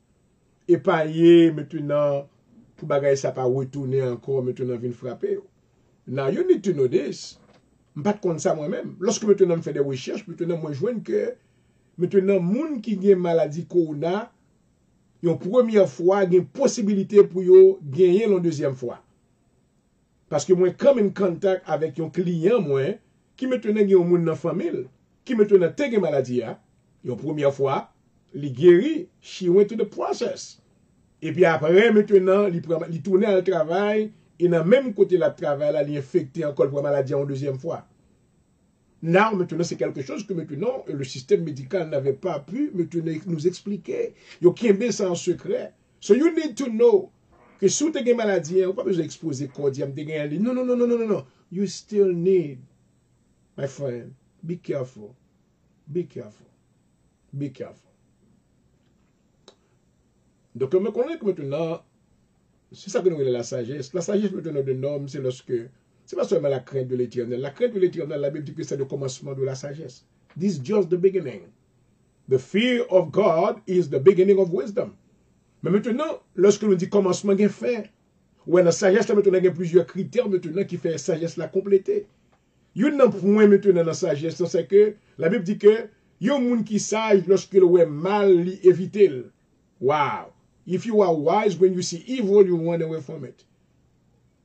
Et pas maintenant, pour bagaille ça pas retourner encore, maintenant vient frapper. Now you need to know this. Je ne sais pas contre ça moi-même. Lorsque maintenant je fais des recherches, maintenant moi je vois que maintenant, les gens qui ont une maladie corona, une première fois, il y a une possibilité pour gagner la deuxième fois. Parce que moi, comme en contact avec un client, moi, qui maintenant a un monde dans la famille, qui maintenant a une maladie, une première fois, il guérit, she went to the process. Et puis après, maintenant, il tourne à le travail, et dans le même côté de travail, il est infecté encore pour la maladie en deuxième fois. Là, maintenant, c'est quelque chose que maintenant, le système médical n'avait pas pu nous expliquer. Il y a ça en secret. So you need to know que si tu as une maladie, on n'a pas besoin d'exposer cordiam. Non. You still need, my friend, be careful. Donc, je me connais que maintenant, c'est ça que nous voulons la sagesse. La sagesse, maintenant, de norme, c'est lorsque, c'est pas seulement la crainte de l'éternel. La crainte de l'éternel, la Bible dit que c'est le commencement de la sagesse. This is just the beginning. The fear of God is the beginning of wisdom. Mais maintenant, lorsque nous dit commencement, il y a fait. Ouais, la sagesse, maintenant, il y a plusieurs critères maintenant qui fait la sagesse la compléter. Il y a un point maintenant dans la sagesse, c'est que la Bible dit que il y a un monde qui sage lorsque le ouais mal éviter. Wow. If you are wise, when you see evil, you run away from it.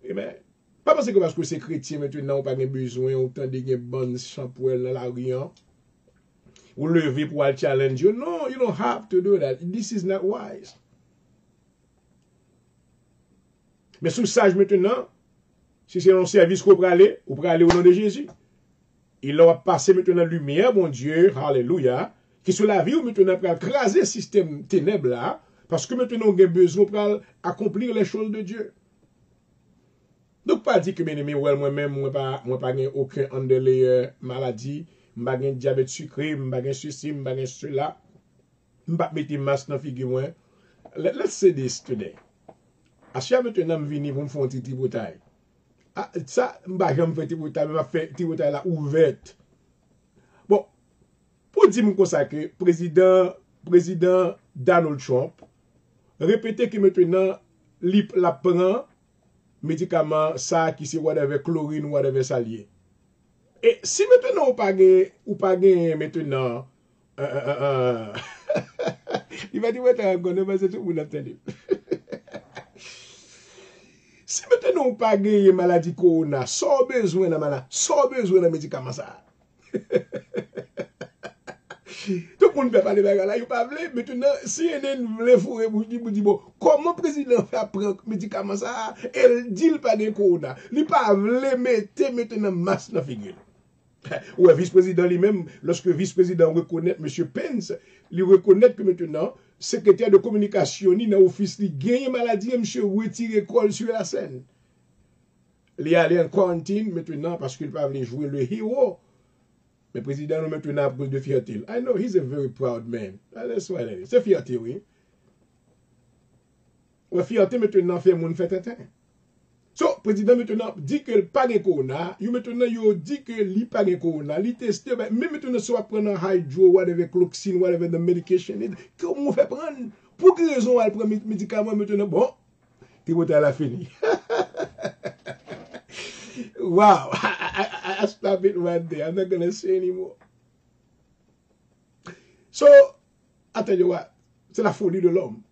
Amen. Pas parce que c'est chrétien, maintenant, on n'a pas besoin, autant de bonnes shampoing dans la rue, ou lever pour aller challenge you. No, you don't have to do that. This is not wise. Mais sous sage maintenant, si c'est un service qu'on peut aller au nom de Jésus. Il leur passé maintenant la lumière, mon Dieu, alléluia, qui sur la vie, ou maintenant, pour écraser le système ténèbres là, parce que maintenant, on a besoin pour accomplir les choses de Dieu. Donc, pas dire que, bien aimé, moi-même, moi, pas aucun underlayer maladie, je n'ai pas de diabète sucré, je n'ai pas de ceci, je n'ai pas de cela, je n'ai pas de mettre masque dans la figure. Let's say this today. À chaque maintenant, je viens pour me faire un petit bouteille. Ça, je ne vais pas faire un petit bouteille, mais je vais faire un petit bouteille là ouverte. Bon, pour dire comme ça que président Donald Trump répétait que maintenant, la prend médicament, ça qui c'est whatever, chlorine, whatever ça lié. Et si maintenant ou pas gagné maintenant, il va dire, ouais, t'as un gonne, mais c'est tout le monde entendu. Si maintenant ou pas gagné maladie corona, sans besoin de maladie, sans besoin de médicaments ça. Tout le monde peut parler de là, il pas parler. Maintenant, si on veut fourrer, vous dites, bon, comment le président fait prendre médicaments ça, elle dit pas de corona. Il pas veut mettre maintenant masse dans la figure. Ouais, vice-président lui-même, lorsque vice-président reconnaît M. Pence, il reconnaît que maintenant, secrétaire de communication, ni dans l'office, il gagne maladie, M. retire col sur la scène. Il est allé en quarantaine maintenant parce qu'il ne peut pas jouer le héros. Mais le président, maintenant, a plus de fierté. I know he's a very proud man. That's what it is. C'est fierté, oui. La fierté, maintenant, fait mon fait un. So, le président maintenant dit que le pas de corona, maintenant il dit que il pas de corona, il teste, mais maintenant soit prendre un hydro, whatever cloxine, whatever the medication, comment on fait prendre? Pour quelle raison elle prend médicament maintenant? Bon, Timothée a fini. Wow, I stop it right there. I'm not gonna say anymore. So, attendez, c'est la folie de l'homme.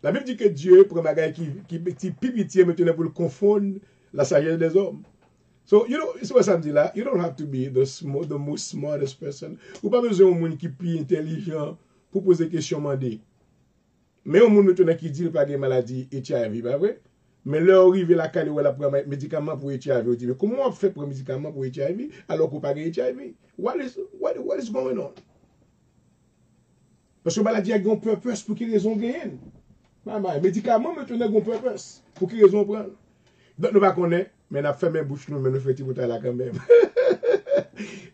La Bible dit que Dieu prend bagay qui pipitié maintenant pour le confondre la sagesse des hommes. So, you know, c'est what ça me dit là. You don't have to be the most smartest person. Ou pas besoin d'un monde qui est plus intelligent pour poser des questions mandées. Mais un monde maintenant qui dit qu'il n'y a pas de maladie HIV, pas vrai? Mais là, arrive la caille où elle prend médicaments pour HIV. On dit, mais comment on fait pour un médicament pour HIV alors qu'on n'a pas de HIV? What is going on? Parce que la maladie a un purpose pour quelle raison gagne? Les médicaments, maintenant, ont un purpose. Pour quelle raison prendre? Donc, nous ne connaissons pas, mais nous avons fait mes bouches, mais nous faisons petit bouteille là quand même.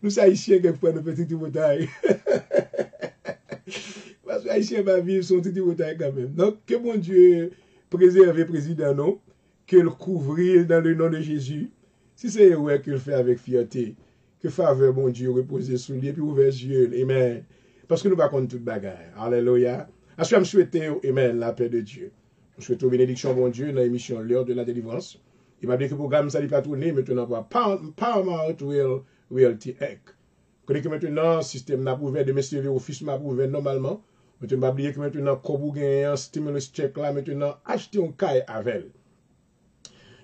Nous sommes haïtiens quelquefois, nous faisons petit bouteille. Parce que les haïtiens vont vivre son petit bouteille quand même. Donc, que mon Dieu préserve le président, non? Que le couvrir dans le nom de Jésus. Si c'est vrai qu'il fait avec fierté, que faveur, mon Dieu, repose sur lui, et puis ouvert les yeux. Amen. Parce que nous ne pouvons pas toute bagarre. Alléluia. Est-ce que je souhaite, amen, la paix de Dieu. Je souhaite une bénédiction, bon Dieu, dans l'émission L'heure de la délivrance. Il m'a dit que le programme, ça n'est pas tourné, maintenant, par Paramount Realty Inc. Connais que maintenant, le système n'a pas ouvert, de mes CV office m'a pas ouvert normalement. Maintenant, je m'a oublié que maintenant, comme vous gagnez un stimulus check là, maintenant, achetez un caille avec.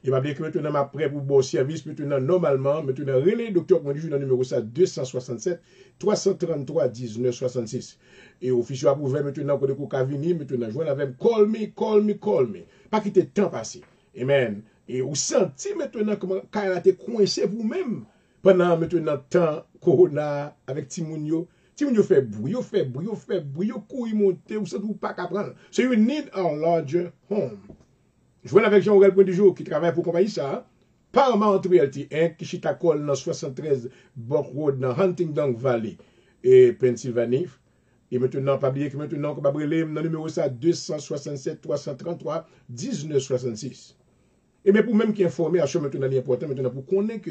Il m'a dit que maintenant, je suis prêt pour bon service. Maintenant, normalement, maintenant, relais docteur pour dans le numéro 267 333 19 66. Et officiel approuvé maintenant, pour que vous venir, maintenant, joindre avec call me. Pas quitter le temps passé. Amen. Et vous sentez maintenant comment quand elle a été coincé vous-même pendant maintenant temps corona avec Timounio. Timounio fait bruit, couille monter, vous savez, vous pas qu'à prendre. So you need a larger home. Je vois avec Jean-Aurel Point du jour qui travaille pour compagnie ça. Paramount Realty Inc. qui chita call dans 73 Buck Road dans Huntingdon Valley et Pennsylvanie. Et maintenant, pas oublier que maintenant, on va brûler dans le numéro 267 333 19 66. Et mais pour même qui informer, à ce maintenant, important maintenant pour connaître que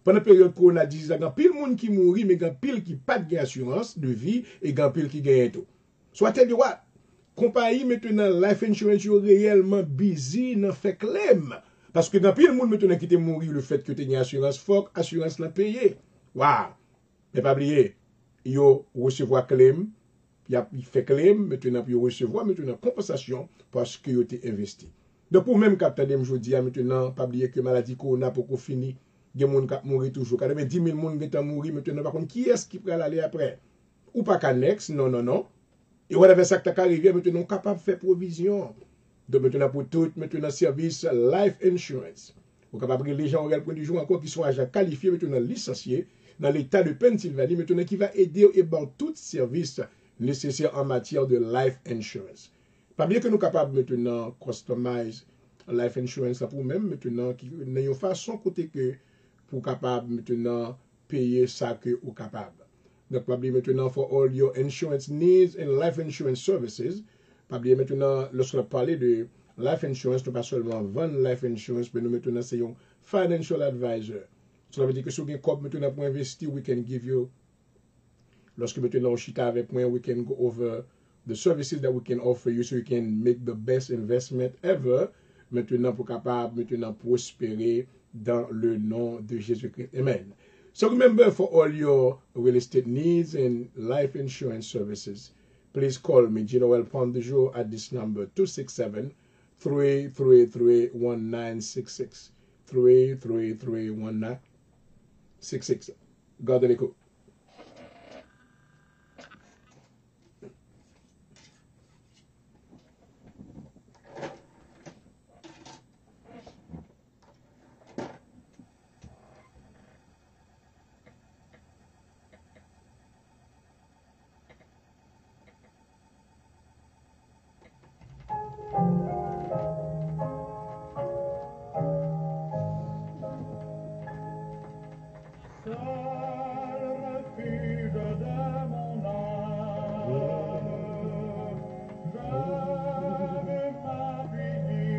pendant la période corona, il y a pile de monde qui mourit, mais il y a pile qui pas d'assurance de vie et il y a pile qui gagne tout. Soit tu vois, compagnie maintenant, life insurance est réellement busy dans fait claim. Parce que dans pile de monde maintenant qui te mourir, le fait que tu aies une assurance, faut assurance la payer. Waouh! Mais pas oublier, il recevoir claim. Il fait claim, maintenant, puis il recevoir maintenant compensation parce qu'il a été investi. Donc, pour même capter je dis maintenant, pas oublier que maladie corona pour qu'on finisse, il y a des gens qui mourent toujours. Quand il y a 10 000 personnes qui sont morts, maintenant, par contre, qui est-ce qui peut aller après? Ou pas qu'annexe, non. Et whatever ça qui est arrivé, maintenant, on est capable de faire provision. Donc, maintenant, pour tout, maintenant, service life insurance. On est capable de les gens au point du jour encore qui sont agents qualifiés, maintenant, licenciés dans l'État de Pennsylvanie, maintenant, qui va aider et dans tout service nécessaire en matière de life insurance. Pas bien que nous sommes capables maintenant de customize life insurance pour nous-mêmes, maintenant, qui n'a une façon côté que pour capable maintenant payer ça que vous capable. Donc, pas bien maintenant for all your insurance needs and life insurance services. Pas bien maintenant, lorsqu'on parle de life insurance, nous pas seulement vendre life insurance, mais nous maintenant c'est un financial advisor. Cela veut dire que si vous avez un compte maintenant pour investir, we can give you. Lorsque maintenant on chita avec moi, we can go over the services that we can offer you so you can make the best investment ever. Maintenant pour capable maintenant prospérer dans le nom de Jésus-Christ. Amen. So remember, for all your real estate needs and life insurance services, please call me, Gino Pondejo, at this number, 267-333-1966. 333-1966. Gardez l'écho.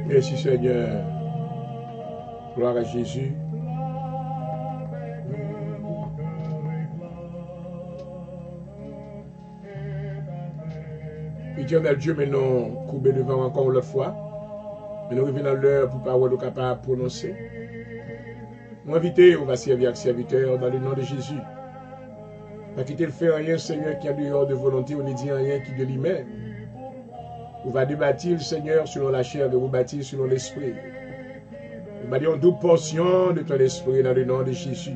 Merci Seigneur. Gloire à Jésus. Éternel Dieu, mais nous courbés devant encore une fois. Mais nous revenons à l'heure pour parole nous capable de prononcer. Nous invitons, on va servir avec serviteur dans le nom de Jésus. Pas quitter le faire rien, Seigneur, qui a dehors de volonté, on ne dit rien qui de lui-même. On va débattre, Seigneur, selon la chair, de vous bâtir selon l'esprit. On va dire une double portion de ton esprit dans le nom de Jésus,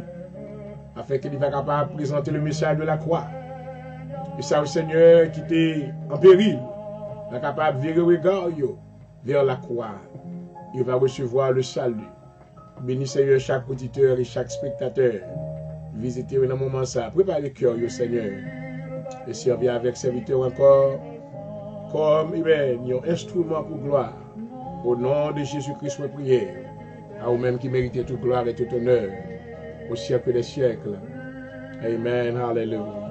afin qu'il va capable de présenter le message de la croix. Et ça, Seigneur, qui était en péril, va capable de virer le regard vers la croix. Il va recevoir le salut. Bénis, Seigneur, chaque auditeur et chaque spectateur. Visitez dans un moment ça. Préparez le cœur, Seigneur. Et servir avec serviteur encore. Comme un instrument pour gloire. Au nom de Jésus-Christ, ma prière. À vous-même qui méritez toute gloire et tout honneur. Au siècle des siècles. Amen. Hallelujah.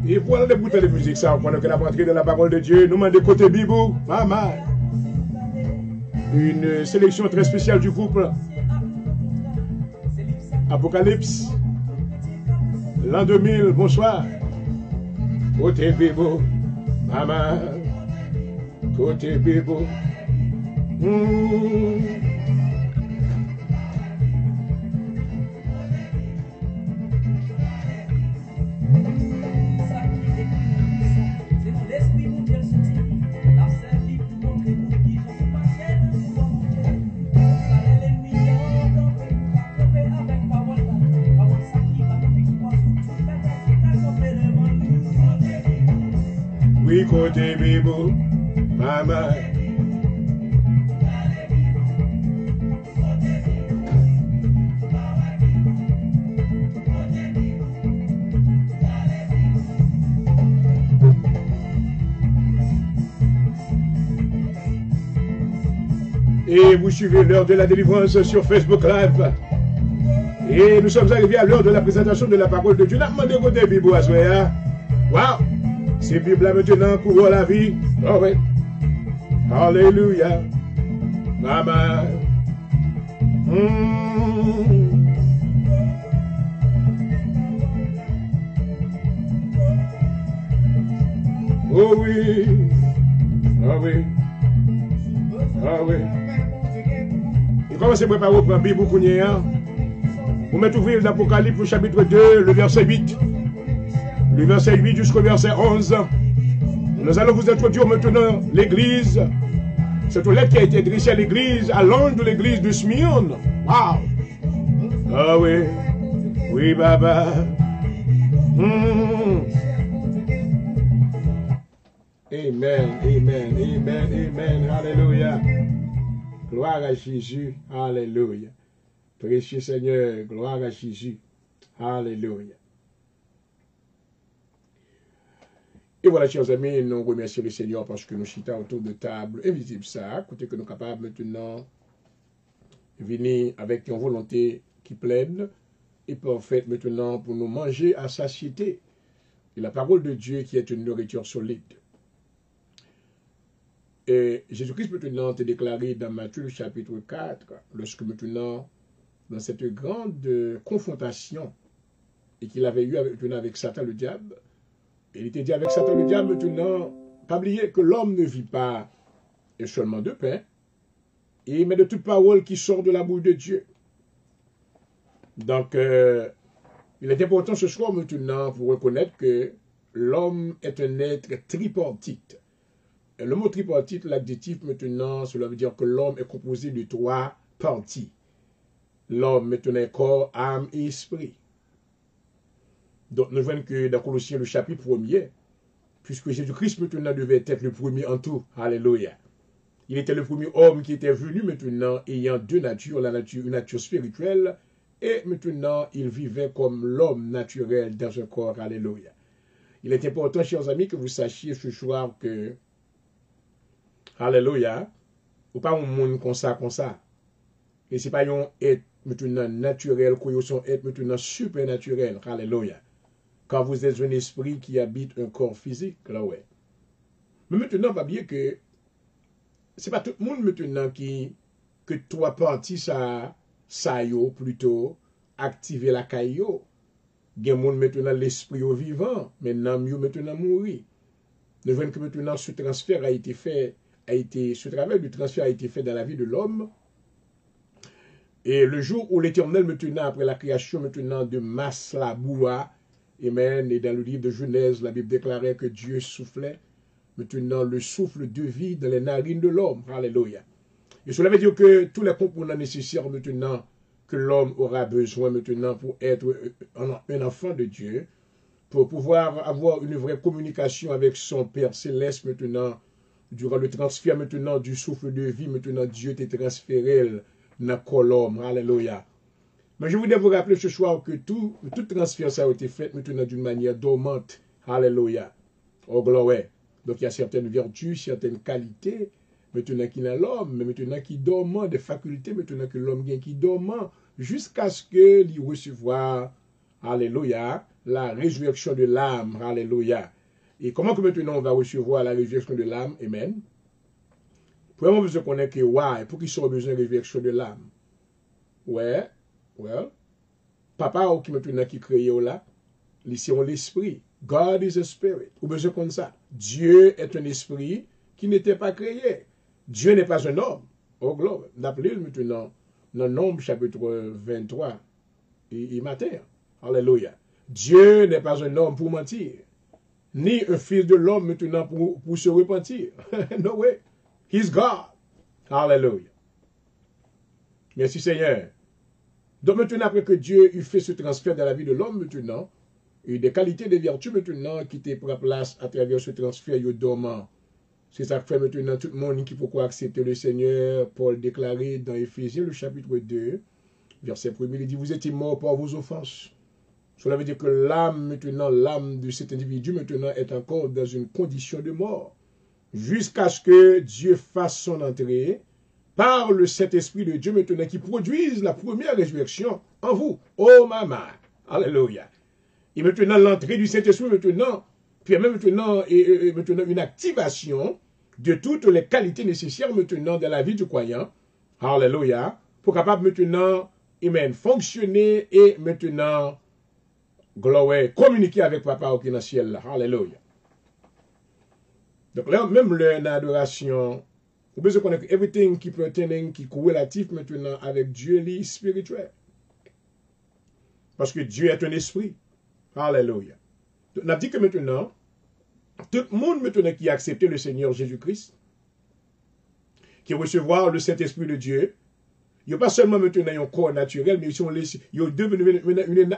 Et voilà les bouteilles de musique, ça, pendant que la rentrée de la parole de Dieu, nous demandons côté Bibou, maman. Une sélection très spéciale du groupe Apocalypse. L'an 2000, bonsoir. Côté Bibou, maman. Côté Bibou. Oui, côté Bibou, maman. Et vous suivez l'heure de la délivrance sur Facebook Live. Et nous sommes arrivés à l'heure de la présentation de la parole de Dieu. N'a demandé côté Bibou à Soya. Waouh! C'est Bible là maintenant pour la vie. Oh oui. Alléluia. Maman. Oh oui. Oh oui. Oh oui. Et comment c'est préparé pour Bible Kounye? Vous mettez ouvrir l'Apocalypse au chapitre 2, le verset 8. Le verset 8 jusqu'au verset 11. Nous allons vous introduire maintenant l'église. C'est une lettre qui a été adressée à l'église, à l'ange de l'église de Smyrne. Waouh! Ah oui. Oui, Baba. Amen, amen, amen, amen. Alléluia. Gloire à Jésus. Alléluia. Précieux Seigneur, gloire à Jésus. Alléluia. Et voilà, chers amis, nous remercions le Seigneur parce que nous chitons autour de table invisible ça, côté que nous sommes capables maintenant de venir avec une volonté qui pleine et parfaite maintenant pour nous manger à satiété. Et la parole de Dieu qui est une nourriture solide. Et Jésus-Christ maintenant est déclaré dans Matthieu chapitre 4, lorsque maintenant, dans cette grande confrontation et qu'il avait eu avec Satan le diable, il était dit avec Satan le diable maintenant, pas oublier que l'homme ne vit pas seulement de pain, mais de toute parole qui sort de la bouche de Dieu. Donc, il est important ce soir maintenant pour reconnaître que l'homme est un être tripartite. Et le mot tripartite, l'adjectif maintenant, cela veut dire que l'homme est composé de 3 parties. L'homme maintenant est corps, âme et esprit. Donc nous voyons que dans Colossiens le chapitre 1er, puisque Jésus-Christ maintenant devait être le premier en tout, alléluia. Il était le premier homme qui était venu maintenant ayant 2 natures, une nature spirituelle, et maintenant il vivait comme l'homme naturel dans un corps, alléluia. Il est important, chers amis, que vous sachiez ce soir que, alléluia, ou pas un monde comme ça. Et ce n'est pas un être maintenant naturel, qu'on son être maintenant supernaturel, alléluia. Quand vous êtes un esprit qui habite un corps physique, là ouais. Mais maintenant, pas bien que c'est pas tout le monde maintenant que 3 parties ça yo plutôt activer la caillou. Il y a monde maintenant l'esprit au vivant, maintenant mieux maintenant mourir. Nous voyons que maintenant ce transfert ce travail du transfert a été fait dans la vie de l'homme. Et le jour où l'Éternel maintenant après la création maintenant de Maslaboua, amen, et dans le livre de Genèse, la Bible déclarait que Dieu soufflait maintenant le souffle de vie dans les narines de l'homme. Alléluia. Et cela veut dire que tous les composants nécessaires maintenant que l'homme aura besoin maintenant pour être un enfant de Dieu, pour pouvoir avoir une vraie communication avec son Père Céleste maintenant, durant le transfert maintenant du souffle de vie, maintenant Dieu t'a transféré dans l'homme. Alléluia. Mais je voudrais vous rappeler ce soir que tout transfert ça a été fait maintenant d'une manière dormante. Alléluia. Oh gloire. Donc il y a certaines vertus, certaines qualités, maintenant qui n'a l'homme, mais maintenant qui dormant, des facultés, maintenant que l'homme vient qui dormant, jusqu'à ce qu'il recevoir, alléluia, la résurrection de l'âme, alléluia. Et comment que maintenant on va recevoir la résurrection de l'âme, amen. Premièrement, vous connaissez que, ouais, pour qu'il soit besoin de résurrection de l'âme. Ouais, papa qui maintenant qui crée là, c'est l'esprit. God is a spirit. Ou besoin comme ça. Dieu est un esprit qui n'était pas créé. Dieu n'est pas un homme. Oh gloire. D'après maintenant dans Nombre chapitre 23 et matin. Alléluia. Dieu n'est pas un homme pour mentir. Ni un fils de l'homme maintenant pour se repentir. No way. He's God. Alléluia. Merci Seigneur. Donc maintenant, après que Dieu eut fait ce transfert dans la vie de l'homme maintenant, et des qualités, des vertus maintenant qui étaient pris place à travers ce transfert dormant. C'est ça que fait maintenant tout le monde qui peut accepter le Seigneur. Paul déclaré dans Éphésiens, le chapitre 2, verset 1, il dit, vous étiez morts par vos offenses. Cela veut dire que l'âme maintenant, l'âme de cet individu maintenant est encore dans une condition de mort. Jusqu'à ce que Dieu fasse son entrée par le Saint-Esprit de Dieu maintenant qui produise la première résurrection en vous. Oh maman, alléluia. Et maintenant l'entrée du Saint-Esprit maintenant, puis même maintenant, maintenant une activation de toutes les qualités nécessaires maintenant dans la vie du croyant. Alléluia. Pour capable maintenant, amen, fonctionner et maintenant, gloire, communiquer avec Papa qui est dans le ciel là. Alléluia. Donc là, même l'adoration, vous besoin de connaître everything qui pertaining, qui est relatif maintenant avec Dieu, est spirituel. Parce que Dieu est un esprit. Alléluia. On a dit que maintenant, tout le monde maintenant qui a accepté le Seigneur Jésus-Christ, qui recevoir le Saint-Esprit de Dieu, il n'y a pas seulement maintenant un corps naturel, mais ils ont devenu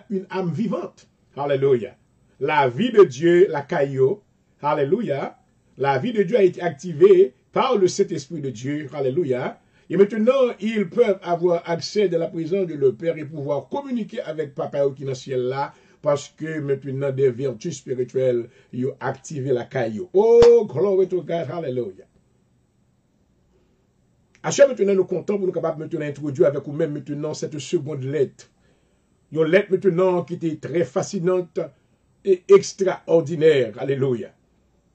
une âme vivante. Alléluia. La vie de Dieu, la caillou, alléluia, la vie de Dieu a été activée par le Saint-Esprit de Dieu, alléluia. Et maintenant, ils peuvent avoir accès de la présence de leur Père et pouvoir communiquer avec Papa qui est dans le ciel là, parce que maintenant, des vertus spirituelles, ils ont activé la caillou. Oh, glory to God, alléluia. À chaque maintenant, nous comptons pour nous capables maintenant d'introduire avec vous-même maintenant cette seconde lettre. Une lettre maintenant qui était très fascinante et extraordinaire. Alléluia.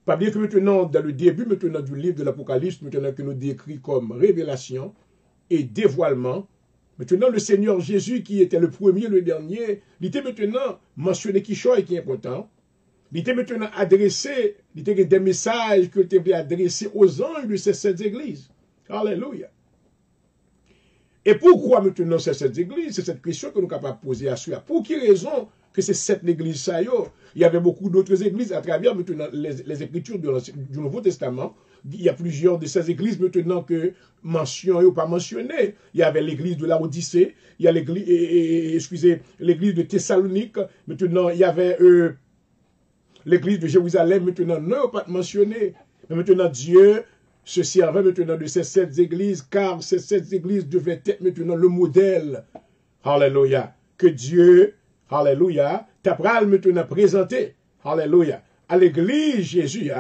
Pas bien que maintenant, dans le début maintenant du livre de l'Apocalypse, maintenant que nous décrit comme révélation et dévoilement, maintenant le Seigneur Jésus qui était le premier, le dernier, il était maintenant mentionné qui est qui est important. Il était maintenant adressé, il était des messages qui étaient adressés aux anges de ces sept églises. Alléluia. Et pourquoi maintenant c'est cette église? C'est cette question que nous sommes capables de poser à soi. Pour quelle raison que c'est cette église ça y est? Il y avait beaucoup d'autres églises à travers maintenant les écritures du Nouveau Testament. Il y a plusieurs de ces églises maintenant que mentionnées ou pas mentionnées. Il y avait l'église de Laodicée, il y a l'église de Thessalonique, maintenant il y avait l'église de Jérusalem, maintenant non pas mentionné. Mais maintenant Dieu se servait maintenant de ces sept églises, car ces sept églises devaient être maintenant le modèle, alléluia, que Dieu, alléluia, t'apprend maintenant présenter, alléluia, à l'église Jésus,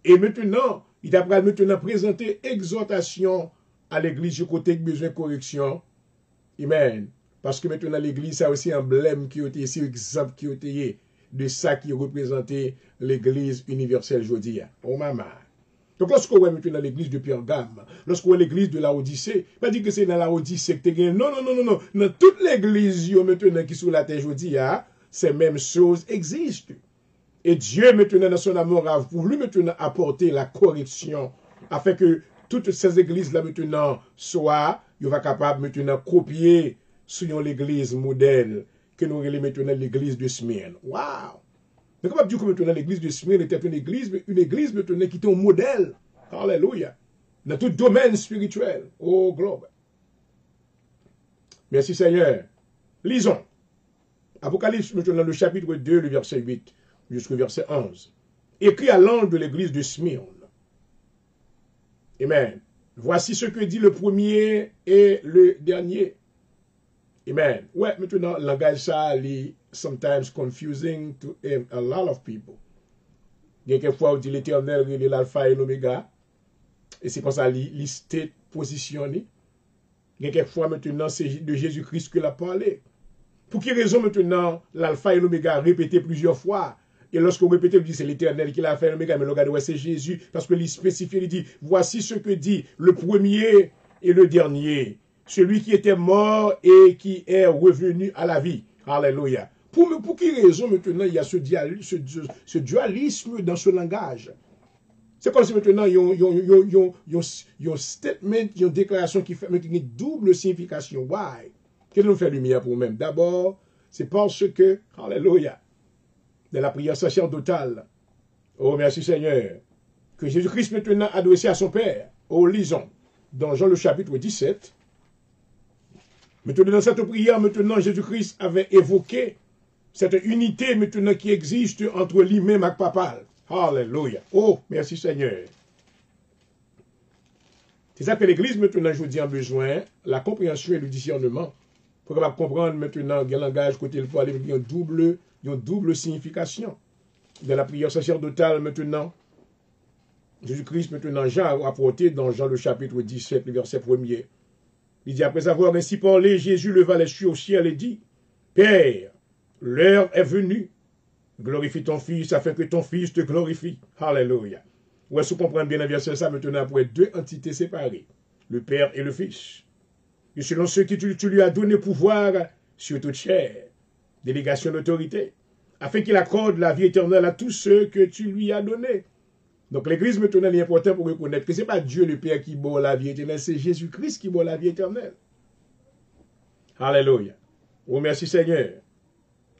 et maintenant, il t'apprend maintenant présenter exhortation à l'église du côté de besoin de correction, amen, parce que maintenant l'église a aussi un emblème qui a été ici, exemple qui a été de ça qui représentait l'église universelle aujourd'hui, oh maman. Donc, lorsqu'on voit maintenant l'église de Pergame, lorsqu'on voit l'église de Laodicée, pas dire que c'est dans Laodicée que tu as non, non, non, non, non. Dans toute l'église maintenant qui est sur la terre aujourd'hui, ces mêmes choses existent. Et Dieu maintenant dans son amour a voulu maintenant apporter la correction afin que toutes ces églises-là maintenant soient, il va capable maintenant copier sur l'église modèle que nous relèvons maintenant l'église de Smyrne. Waouh! Mais comment dire que maintenant l'église de Smyrne était une église maintenant qui était un modèle. Alléluia. Dans tout domaine spirituel. Oh, globe. Merci Seigneur. Lisons. Apocalypse maintenant le chapitre 2, le verset 8 jusqu'au verset 11. Écrit à l'ange de l'église de Smyrne. Amen. Voici ce que dit le premier et le dernier. Amen. Ouais, maintenant, le langage ça, est sometimes confusing to a lot of people. Quelquefois, on dit l'éternel, il est l'alpha et l'oméga. Et c'est comme ça, il state positionné. Quelquefois, maintenant, c'est de Jésus-Christ qu'il a parlé. Pour quelle raison, maintenant, l'alpha et l'oméga répété plusieurs fois? Et lorsqu'on répète, on dit c'est l'éternel qui l'a fait l'oméga, mais le gars, c'est Jésus. Parce que il spécifie, il dit, voici ce que dit le premier et le dernier. Celui qui était mort et qui est revenu à la vie. Alléluia. Pour quelle raison maintenant il y a ce dualisme dans ce langage? C'est comme si maintenant il y a un statement, il y a une déclaration qui fait une double signification. Why? Qu'est-ce que nous fait lumière pour nous-mêmes? D'abord, c'est parce que, alléluia, de la prière sacerdotale, oh merci Seigneur, que Jésus-Christ maintenant adressé à son Père. Oh, lisons, dans Jean le chapitre 17, maintenant, dans cette prière, maintenant, Jésus-Christ avait évoqué cette unité maintenant qui existe entre lui-même et Papa. Alléluia. Oh, merci Seigneur. C'est ça que l'Église maintenant, je vous dis, a besoin, la compréhension et le discernement, pour comprendre maintenant quel langage côté il faut aller, il y a une double signification. Dans la prière sacerdotale maintenant, Jésus-Christ maintenant, Jean a apporté dans Jean le chapitre 17, le verset 1er. Il dit, après avoir ainsi parlé, Jésus leva les yeux au ciel et dit, Père, l'heure est venue, glorifie ton Fils afin que ton Fils te glorifie. Alléluia. Où est-ce qu'on comprend bien un verset ça maintenant après deux entités séparées, le Père et le Fils. Et selon ceux qui tu lui as donné pouvoir sur toute chair, délégation d'autorité, afin qu'il accorde la vie éternelle à tous ceux que tu lui as donnés. Donc l'église maintenant est important pour reconnaître que ce n'est pas Dieu le Père qui boit la vie éternelle, c'est Jésus-Christ qui boit la vie éternelle. Alléluia. Oh merci Seigneur.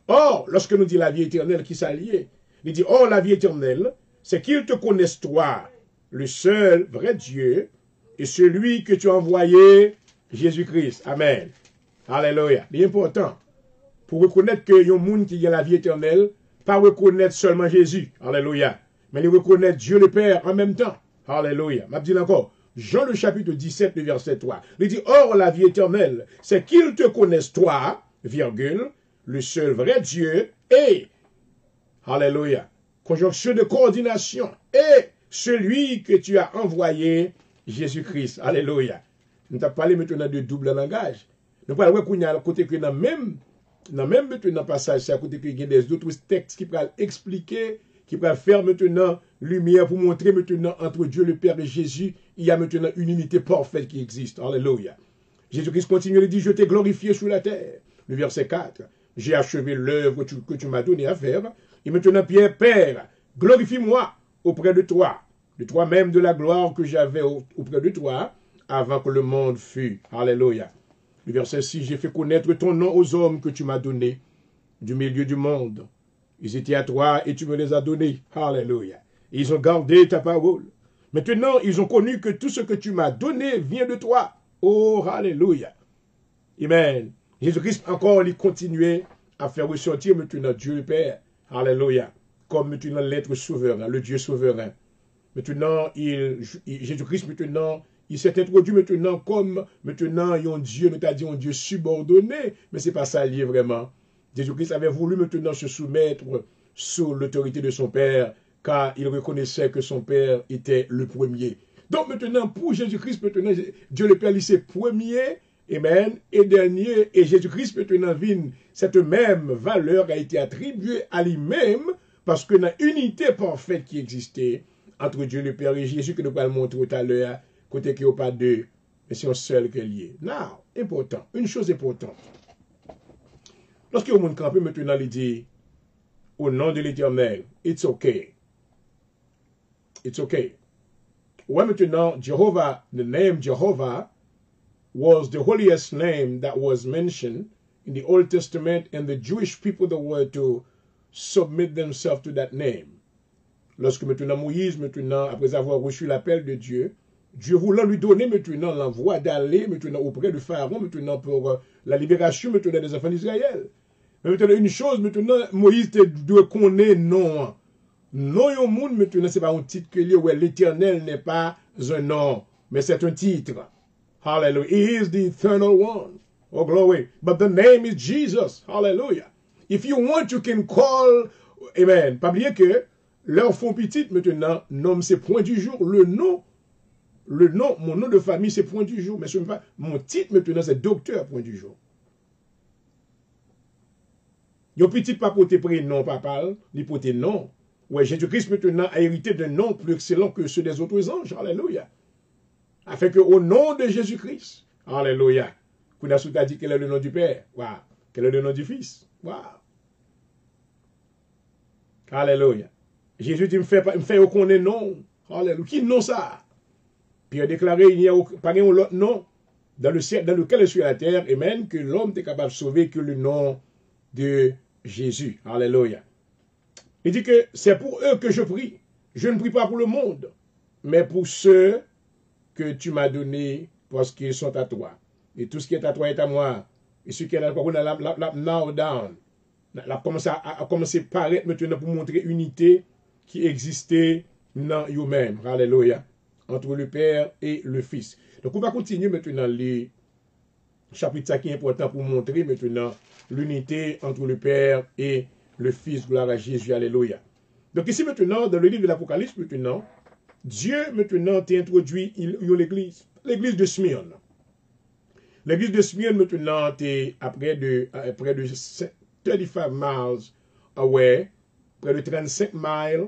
Or, lorsque nous dit la vie éternelle qui s'allie, il dit, or, la vie éternelle, c'est qu'ils te connaissent toi, le seul vrai Dieu, et celui que tu as envoyé, Jésus-Christ. Amen. Alléluia. C'est important. Pour reconnaître qu'il y a un monde qui a la vie éternelle, pas reconnaître seulement Jésus. Alléluia. Mais il reconnaître Dieu le Père en même temps. Alléluia. Je dis encore, Jean le chapitre 17, le verset 3. Il dit, or la vie éternelle, c'est qu'ils te connaissent toi, virgule, le seul vrai Dieu, et, alléluia, conjonction de coordination, et celui que tu as envoyé, Jésus-Christ. Alléluia. Nous avons parlé maintenant de double langage. Nous parlons qu'on y a côté que dans même maintenant passage, c'est à côté qu'il y a des autres textes qui peuvent expliquer, qui peuvent faire maintenant lumière pour montrer maintenant entre Dieu le Père et Jésus, il y a maintenant une unité parfaite qui existe. Alléluia. Jésus-Christ continue et dit, je t'ai glorifié sur la terre. Le verset 4. J'ai achevé l'œuvre que tu m'as donné à faire. Et maintenant, Pierre, Père, glorifie-moi auprès de toi-même de la gloire que j'avais auprès de toi avant que le monde fût. Alléluia. Le verset 6, j'ai fait connaître ton nom aux hommes que tu m'as donnés du milieu du monde. Ils étaient à toi et tu me les as donnés. Alléluia. Ils ont gardé ta parole. Maintenant, ils ont connu que tout ce que tu m'as donné vient de toi. Oh, alléluia. Amen. Jésus-Christ encore, il continuait à faire ressortir maintenant Dieu le Père. Alléluia. Comme maintenant l'être souverain, le Dieu souverain. Maintenant, Jésus-Christ maintenant, il s'est introduit maintenant comme maintenant un Dieu, c'est-à-dire un Dieu subordonné, mais ce n'est pas ça lié vraiment. Jésus-Christ avait voulu maintenant se soumettre sous l'autorité de son Père, car il reconnaissait que son Père était le premier. Donc maintenant, pour Jésus-Christ, maintenant, Dieu le Père, il est premier, amen, et dernier, et Jésus-Christ maintenant vient, cette même valeur a été attribuée à lui-même, parce que dans l'unité parfaite qui existait entre Dieu le Père et Jésus, que nous allons montrer tout à l'heure, côté qu'il n'y a pas deux, mais c'est un seul qui est lié. Now, important, une chose importante. Lorsque le monde campé maintenant, il dit, au nom de l'Éternel, it's okay. It's okay. Ouais, maintenant, Jehovah, the name Jehovah was the holiest name that was mentioned in the Old Testament, and the Jewish people that were to submit themselves to that name. Lorsque maintenant Moïse, maintenant, après avoir reçu l'appel de Dieu, Dieu voulant lui donner maintenant l'envoi d'aller maintenant auprès de Pharaon, maintenant pour la libération maintenant des enfants d'Israël. Mais maintenant, une chose, maintenant, Moïse doit connaître non. Non, au monde, maintenant, ce n'est pas un titre que l'Éternel n'est pas un nom, mais c'est un titre. Hallelujah. He is the eternal one. Oh, glory. But the name is Jesus. Hallelujah. If you want, you can call, amen. Pas oublier que leur fond petit, maintenant, nomme c'est point du jour. Le nom, mon nom de famille, c'est point du jour. Mais ce n'est pas, mon titre, maintenant, c'est docteur, point du jour. Yon petit pas pour tes prénoms, papa, ni pour tes noms. Ouais, Jésus-Christ maintenant a hérité d'un nom plus excellent que ceux des autres anges. Alléluia. Afin que au nom de Jésus-Christ, alléluia, Kounassou t'a dit quel est le nom du Père. Wow. Quel est le nom du Fils. Wow. Alléluia. Jésus dit, me fait reconnaître non. Alléluia. Qui nom ça? Puis il a déclaré, il n'y a pas un autre nom dans le ciel, dans lequel est sur la terre, et même que l'homme est capable de sauver que le nom de Jésus. Alléluia. Il dit que c'est pour eux que je prie. Je ne prie pas pour le monde, mais pour ceux que tu m'as donnés parce qu'ils sont à toi. Et tout ce qui est à toi est à moi. Et ce qui est à toi, on a now down. La commencé à paraître maintenant pour montrer unité qui existait dans eux-mêmes. Alléluia. Entre le Père et le Fils. Donc on va continuer maintenant les chapitres qui est important pour montrer maintenant l'unité entre le Père et le Fils, gloire à Jésus, alléluia. Donc ici maintenant, dans le livre de l'Apocalypse maintenant, Dieu maintenant t'introduit l'église de Smyrne. L'église de Smyrne maintenant est à près de 35 miles away, près de 35 miles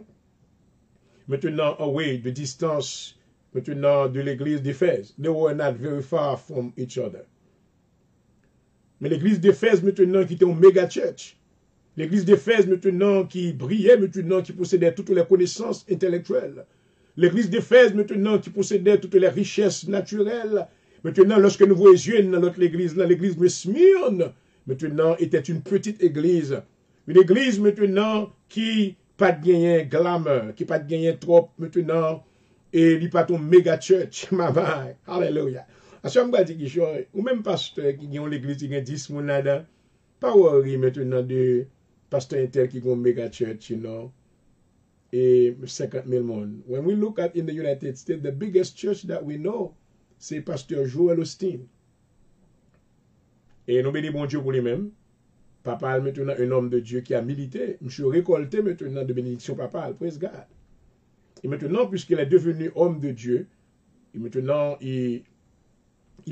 maintenant away de distance maintenant de l'église d'Éphèse. They were not very far from each other. Mais l'église d'Éphèse maintenant qui était une méga church. L'église d'Éphèse maintenant qui brillait, maintenant qui possédait toutes les connaissances intellectuelles. L'église d'Éphèse maintenant qui possédait toutes les richesses naturelles. Maintenant, lorsque nous voyons dans l'autre église, l'église de Smyrne, maintenant était une petite église Une église maintenant qui pas de gagner glamour, qui pas de gagner trop maintenant, et il pas ton méga church, maman. Alléluia. À ce moment-là, ou même pasteur qui ont l'église qui a 10 moun là-dedans, pas worry maintenant de pasteur intel qui ont méga church, you know, et 50 000 monde. When we look at in the United States, the biggest church that we know, c'est pasteur Joel Osteen. Et nous bénissons bon Dieu pour lui-même. Papa maintenant un homme de Dieu qui a milité. Je suis récolté maintenant de bénédiction papa. Praise God. Et maintenant, puisqu'il est devenu homme de Dieu, et maintenant, il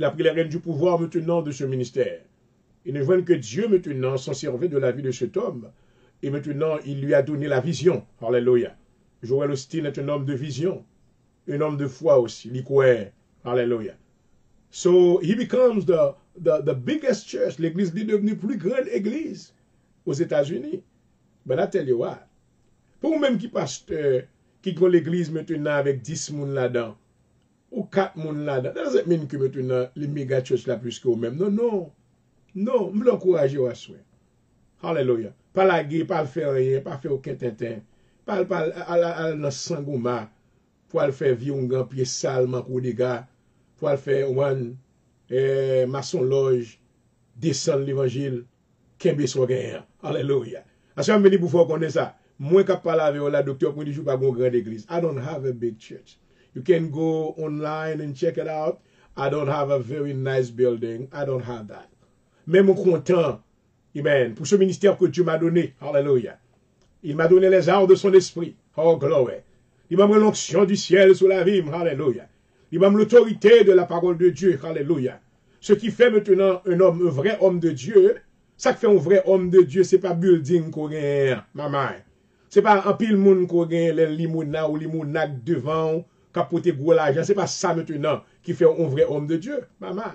a pris les rênes du pouvoir maintenant de ce ministère. Il ne voit que Dieu maintenant s'en servait de la vie de cet homme. Et maintenant, il lui a donné la vision. Alléluia. Joel Osteen est un homme de vision. Un homme de foi aussi. Il croit. Alléluia. So, he becomes the biggest church. L'église est devenue plus grande église aux États-Unis. But I tell you what. Pour même qui pasteur, qui ont l'église maintenant avec 10 moun là-dedans, ou 4 moun là-dedans, ça doesn't mean que maintenant, les méga church là plus que vous-même. Non, non. Non, je l'encourage à souhait. Hallelujah. Pas la guerre, pas le faire rien, pas faire aucun tintin. Pas à la sangouma, pour le faire vivre un grand pied salement pour des gars. Pour le faire one maçon loge, descendre l'évangile, kembe soit gagnant. Alléluia. À ce moment-là, pour faire connaître ça, moi qui parle avec la docteur pour dire que je ne suis pas une grande église. I don't have a big church. You can go online and check it out. I don't have a very nice building. I don't have that. Mais mon content, amen, pour ce ministère que Dieu m'a donné. Alléluia. Il m'a donné les arts de son esprit. Oh, glory. Il m'a donné l'onction du ciel sur la vie. Alléluia. Il m'a donné l'autorité de la parole de Dieu. Alléluia. Ce qui fait maintenant un vrai homme de Dieu, ça qui fait un vrai homme de Dieu, c'est pas building qu'on gagne, maman. C'est pas un pile monde qu'on gagne, les limona ou limonac devant, capoter gros l'argent. C'est pas ça maintenant qui fait un vrai homme de Dieu, maman.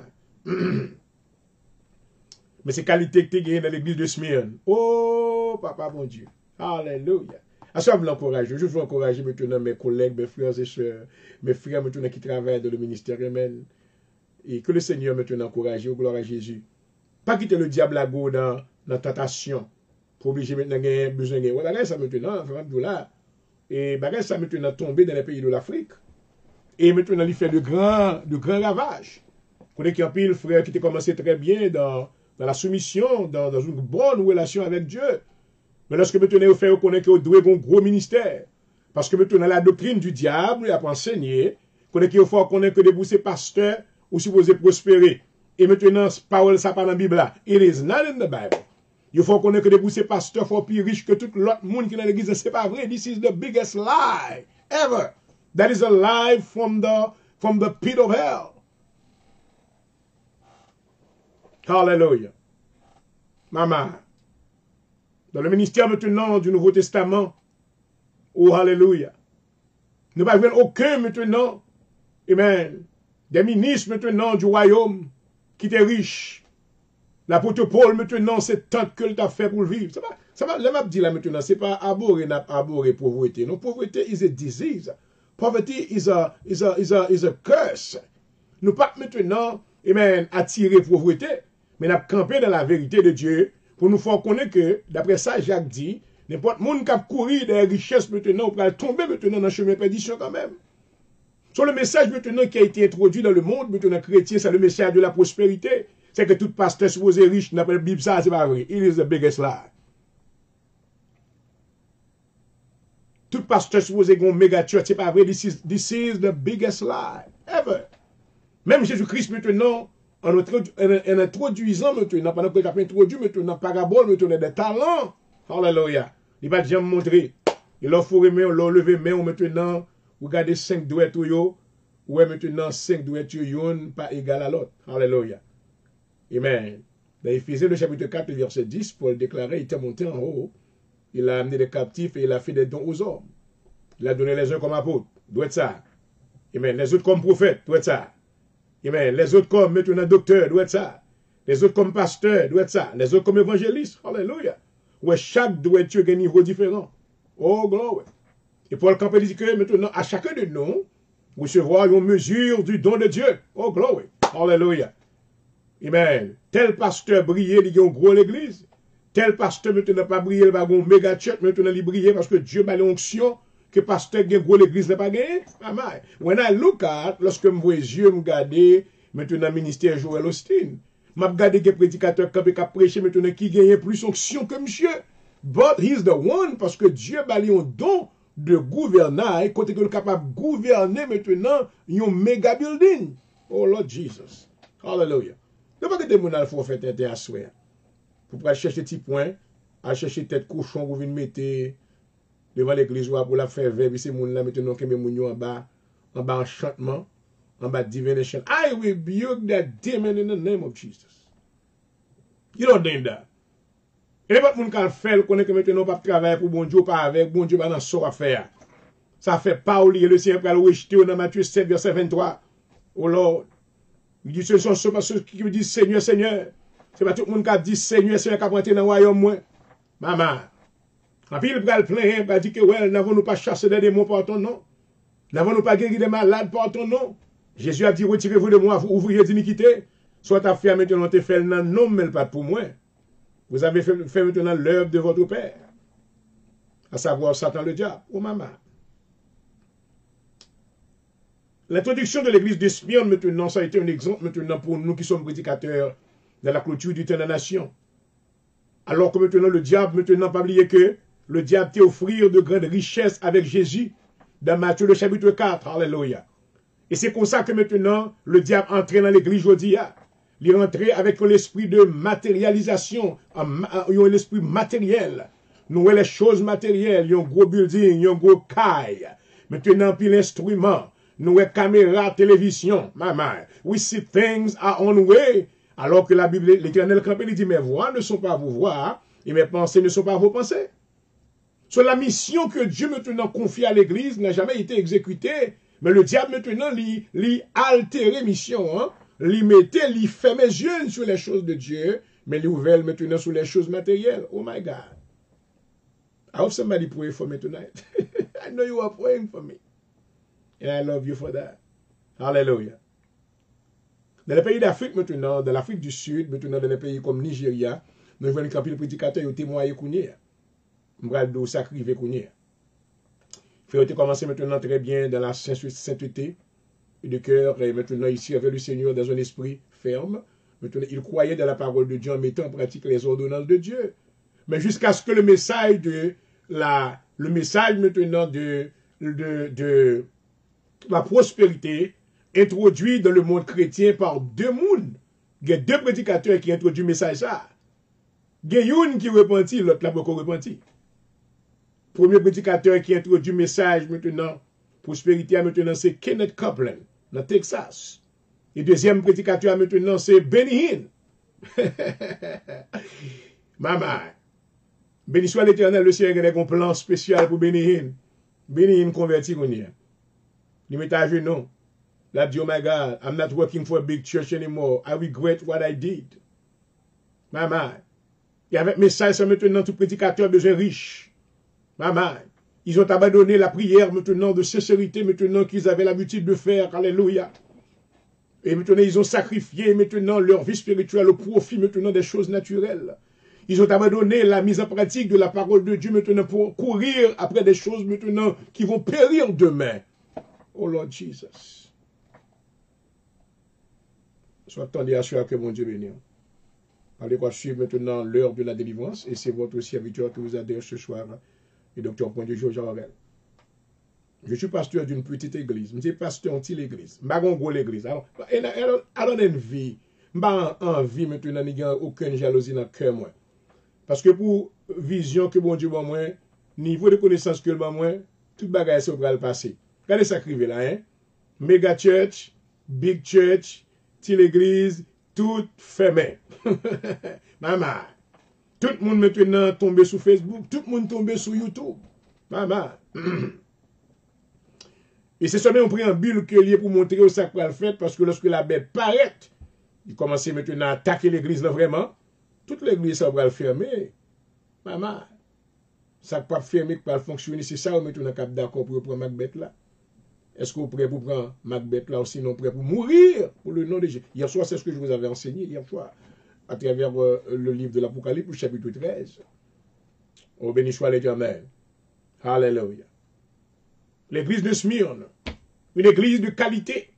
Mais c'est qualité que tu gagnes dans l'église de Smyrne. Oh, papa, mon Dieu. Alléluia. À ça, je veux encourager. Je veux encourager maintenant mes collègues, mes frères et sœurs, mes frères maintenant qui travaillent dans le ministère humain. Et que le Seigneur maintenant encourage, au gloire à Jésus. Pas quitter le diable à go dans la tentation. Pour obliger maintenant de besoin de voilà, ça maintenant, là. Et ça maintenant tomber dans les pays de l'Afrique. Et maintenant, il fait de grands ravages. Vous connaissez qu'il y a un frère qui a commencé très bien dans la soumission, dans une bonne relation avec Dieu. Mais lorsque maintenant vous faites reconnaître que vous devez un gros ministère, parce que maintenant la doctrine du diable, il a pas enseigné, qu'il faut reconnaître que des ces pasteurs ou supposés prospérer. Et maintenant, parole ça pas dans la Bible là. It is not in the Bible. Il faut reconnaître que des ces pasteurs sont plus riches que tout l'autre monde qui est dans l'église. C'est pas vrai. This is the biggest lie ever. That is a lie from the pit of hell. Hallelujah. Maman. Dans le ministère maintenant du Nouveau Testament, oh Alléluia, ne pas voir aucun maintenant, amen, des ministres maintenant du royaume qui étaient riches. L'apôtre Paul maintenant, c'est tant que tu as fait pour vivre. Ça va, le m'a dit là maintenant, c'est pas abhorrer pauvreté. Non, pauvreté is a disease. Poverty is a curse. Nous pas maintenant, amen, attirer pauvreté, mais nous camper dans la vérité de Dieu. Pour nous faire connaître que, d'après ça, Jacques dit, n'importe monde qui a couru des richesses maintenant, pour tomber maintenant dans le chemin de perdition quand même. Sur le message maintenant qui a été introduit dans le monde, maintenant chrétien, c'est le message de la prospérité. C'est que tout pasteur supposé riche, n'a pas la Bible, ça, c'est pas vrai. It is the biggest lie. Tout pasteur supposé avoir une méga church, c'est pas vrai. This is the biggest lie ever. Même Jésus-Christ maintenant, en introduisant maintenant, pendant que tu as introduit maintenant, parabole maintenant, des talents. Alléluia. Il va déjà me montrer. Il leur faut remettre, leur lever main maintenant, regardez 5 douettes ou yo, ou maintenant 5 douettes yon, pas égal à l'autre. Alléluia. Amen. Dans Éphésiens, le chapitre 4, verset 10, Paul déclarait, il était monté en haut, il a amené des captifs et il a fait des dons aux hommes. Il a donné les uns comme apôtres, doit être ça. Amen. Les autres comme prophètes, doit être ça. Amen. Les autres comme maintenant docteur, doit être ça. Les autres comme pasteur, doit être ça. Les autres comme évangélistes, alléluia. Ouais, chaque doit être un niveau différent. Oh, gloire. Et Paul Campbell dit que maintenant, à chacun de nous, recevoir une mesure du don de Dieu. Oh, gloire. Alléluia. Amen. Tel pasteur brillé, il y a une grosse église. Tel pasteur maintenant pas briller, il va avoir un méga church, maintenant il brille parce que Dieu m'a l'onction que pasteur gagne gros l'église n'a pas gagné. When I look at, lorsque je vois les yeux, je regarde maintenant ministère Joel Austin. Je regarde que prédicateur qui a prêché maintenant qui gagne plus onction que monsieur. But he's the one parce que Dieu m'a un don de gouvernail, côté que est capable de gouverner maintenant un méga building. Oh Lord Jesus. Hallelujah. Ne pas que des gens faut faire tête à soi. Pour pas chercher petits points, à chercher tête cochon pour venir mettre devant l'église pour la faire verbe ces gens là maintenant que mes en bas enchantement, en bas divination. I rebuke that demon in the name of Jesus. You don't name that. Et les gens qui fait connaît que maintenant pas travailler pour bon Dieu pas avec bon Dieu pas dans ça à faire. Ça fait pas oublier le Seigneur pour le rejeter dans Matthieu 7 verset 23. Oh Lord. Il dit ce sont ceux qui me disent Seigneur Seigneur. C'est pas tout le monde qui dit Seigneur Seigneur qui a rentré dans le royaume moi. Maman. En puis il va le plaindre, il dit que ouais, n'avons-nous pas chassé des démons par ton nom? N'avons-nous pas guéri des malades par ton nom? Jésus a dit retirez-vous de moi, vous ouvriez d'iniquité. Soit ta fille maintenant te fait le nom, mais pas pour moi. Vous avez fait maintenant l'œuvre de votre Père, à savoir Satan le diable. Oh maman. L'introduction de l'église d'Espion maintenant, ça a été un exemple maintenant pour nous qui sommes prédicateurs de la clôture du temps de la nation. Alors que maintenant le diable, maintenant, pas oublier que le diable t'a offert de grandes richesses avec Jésus dans Matthieu le chapitre 4. Alléluia. Et c'est comme ça que maintenant le diable entre dans l'église aujourd'hui. Il est rentré avec l'esprit de matérialisation, un esprit matériel. Nous voyons les choses matérielles, il y a un gros building, il y a un gros caille. Maintenant, puis l'instrument, nous voyons caméra, télévision, maman. We see things are on way. Alors que la Bible, l'Éternel campé, il dit, mes voix ne sont pas vos voix, et mes pensées ne sont pas vos pensées. Sur la mission que Dieu maintenant confie à l'Église n'a jamais été exécutée, mais le diable maintenant lui altéré mission, hein. Lui mettait, lui fait mes yeux sur les choses de Dieu, mais lui ouvert maintenant sur les choses matérielles. Oh my God. I hope somebody pray for me tonight. I know you are praying for me. And I love you for that. Hallelujah. Dans les pays d'Afrique maintenant, dans l'Afrique du Sud, maintenant dans les pays comme Nigeria, nous avons un prédicateur qui témoigné Kounia. M'brado sacrifié Kounia. Il faut commencer maintenant très bien dans la sainteté de cœur, et maintenant ici avec le Seigneur dans un esprit ferme. Maintenant, il croyait dans la parole de Dieu en mettant en pratique les ordonnances de Dieu. Mais jusqu'à ce que le message maintenant de la prospérité introduit dans le monde chrétien par deux mondes. Il y a deux prédicateurs qui introduisent le message ça. Il y a une qui repentit, l'autre n'a pas repenti. Premier prédicateur qui introduit le message maintenant, prospérité maintenant, c'est Kenneth Copeland, dans Texas. Et deuxième prédicateur maintenant, c'est Benny Hinn. Maman, béni soit l'Éternel, le Seigneur a un plan spécial pour Benny Hinn. Benny Hinn converti qu'on y a. Il met à genoux. Là, dit, oh my God, I'm not working for a big church anymore. I regret what I did. Maman, et avec message, ça maintenant, tout prédicateur besoin riche. Maman, ils ont abandonné la prière maintenant de sincérité, maintenant qu'ils avaient l'habitude de faire. Alléluia. Et maintenant, ils ont sacrifié maintenant leur vie spirituelle au profit maintenant des choses naturelles. Ils ont abandonné la mise en pratique de la parole de Dieu maintenant pour courir après des choses maintenant qui vont périr demain. Oh Lord Jesus. Soit attendez à ce que mon Dieu bénisse. Allez quoi suivre maintenant l'heure de la délivrance et c'est votre serviteur qui vous adhère ce soir, le docteur Point de Georges Aurel. Je suis pasteur d'une petite église. Je suis pasteur d'une petite église. Je ne suis pas une grosse église. Alors, I don't envie. Je n'ai pas envie maintenant, il n'y a aucune jalousie dans le cœur. Parce que pour vision que bon Dieu m'a moi, niveau de connaissance que m'a moi, tout bagage ça va le passer. Regardez ça crivé là, hein? Mega church, big church, petite église, tout fermé. Maman. Tout le monde maintenant tombé sur Facebook, tout le monde tombé sur YouTube. Maman. Et c'est seulement un préambule que lié pour montrer au sac pour le faire, parce que lorsque la bête paraît, il commence maintenant à attaquer l'église là vraiment. Toute l'église ça va le fermer. Maman. Ça ne peut pas fermer, pour pas fonctionner. C'est ça, on met un cap d'accord pour prendre Macbeth là. Est-ce que vous êtes prêt pour prendre Macbeth là ou sinon prêt pour mourir pour le nom de Jésus? Hier soir, c'est ce que je vous avais enseigné hier soir. à travers le livre de l'Apocalypse, chapitre 13. Oh, béni soit l'Éternel. Alléluia. L'église de Smyrne, une église de qualité,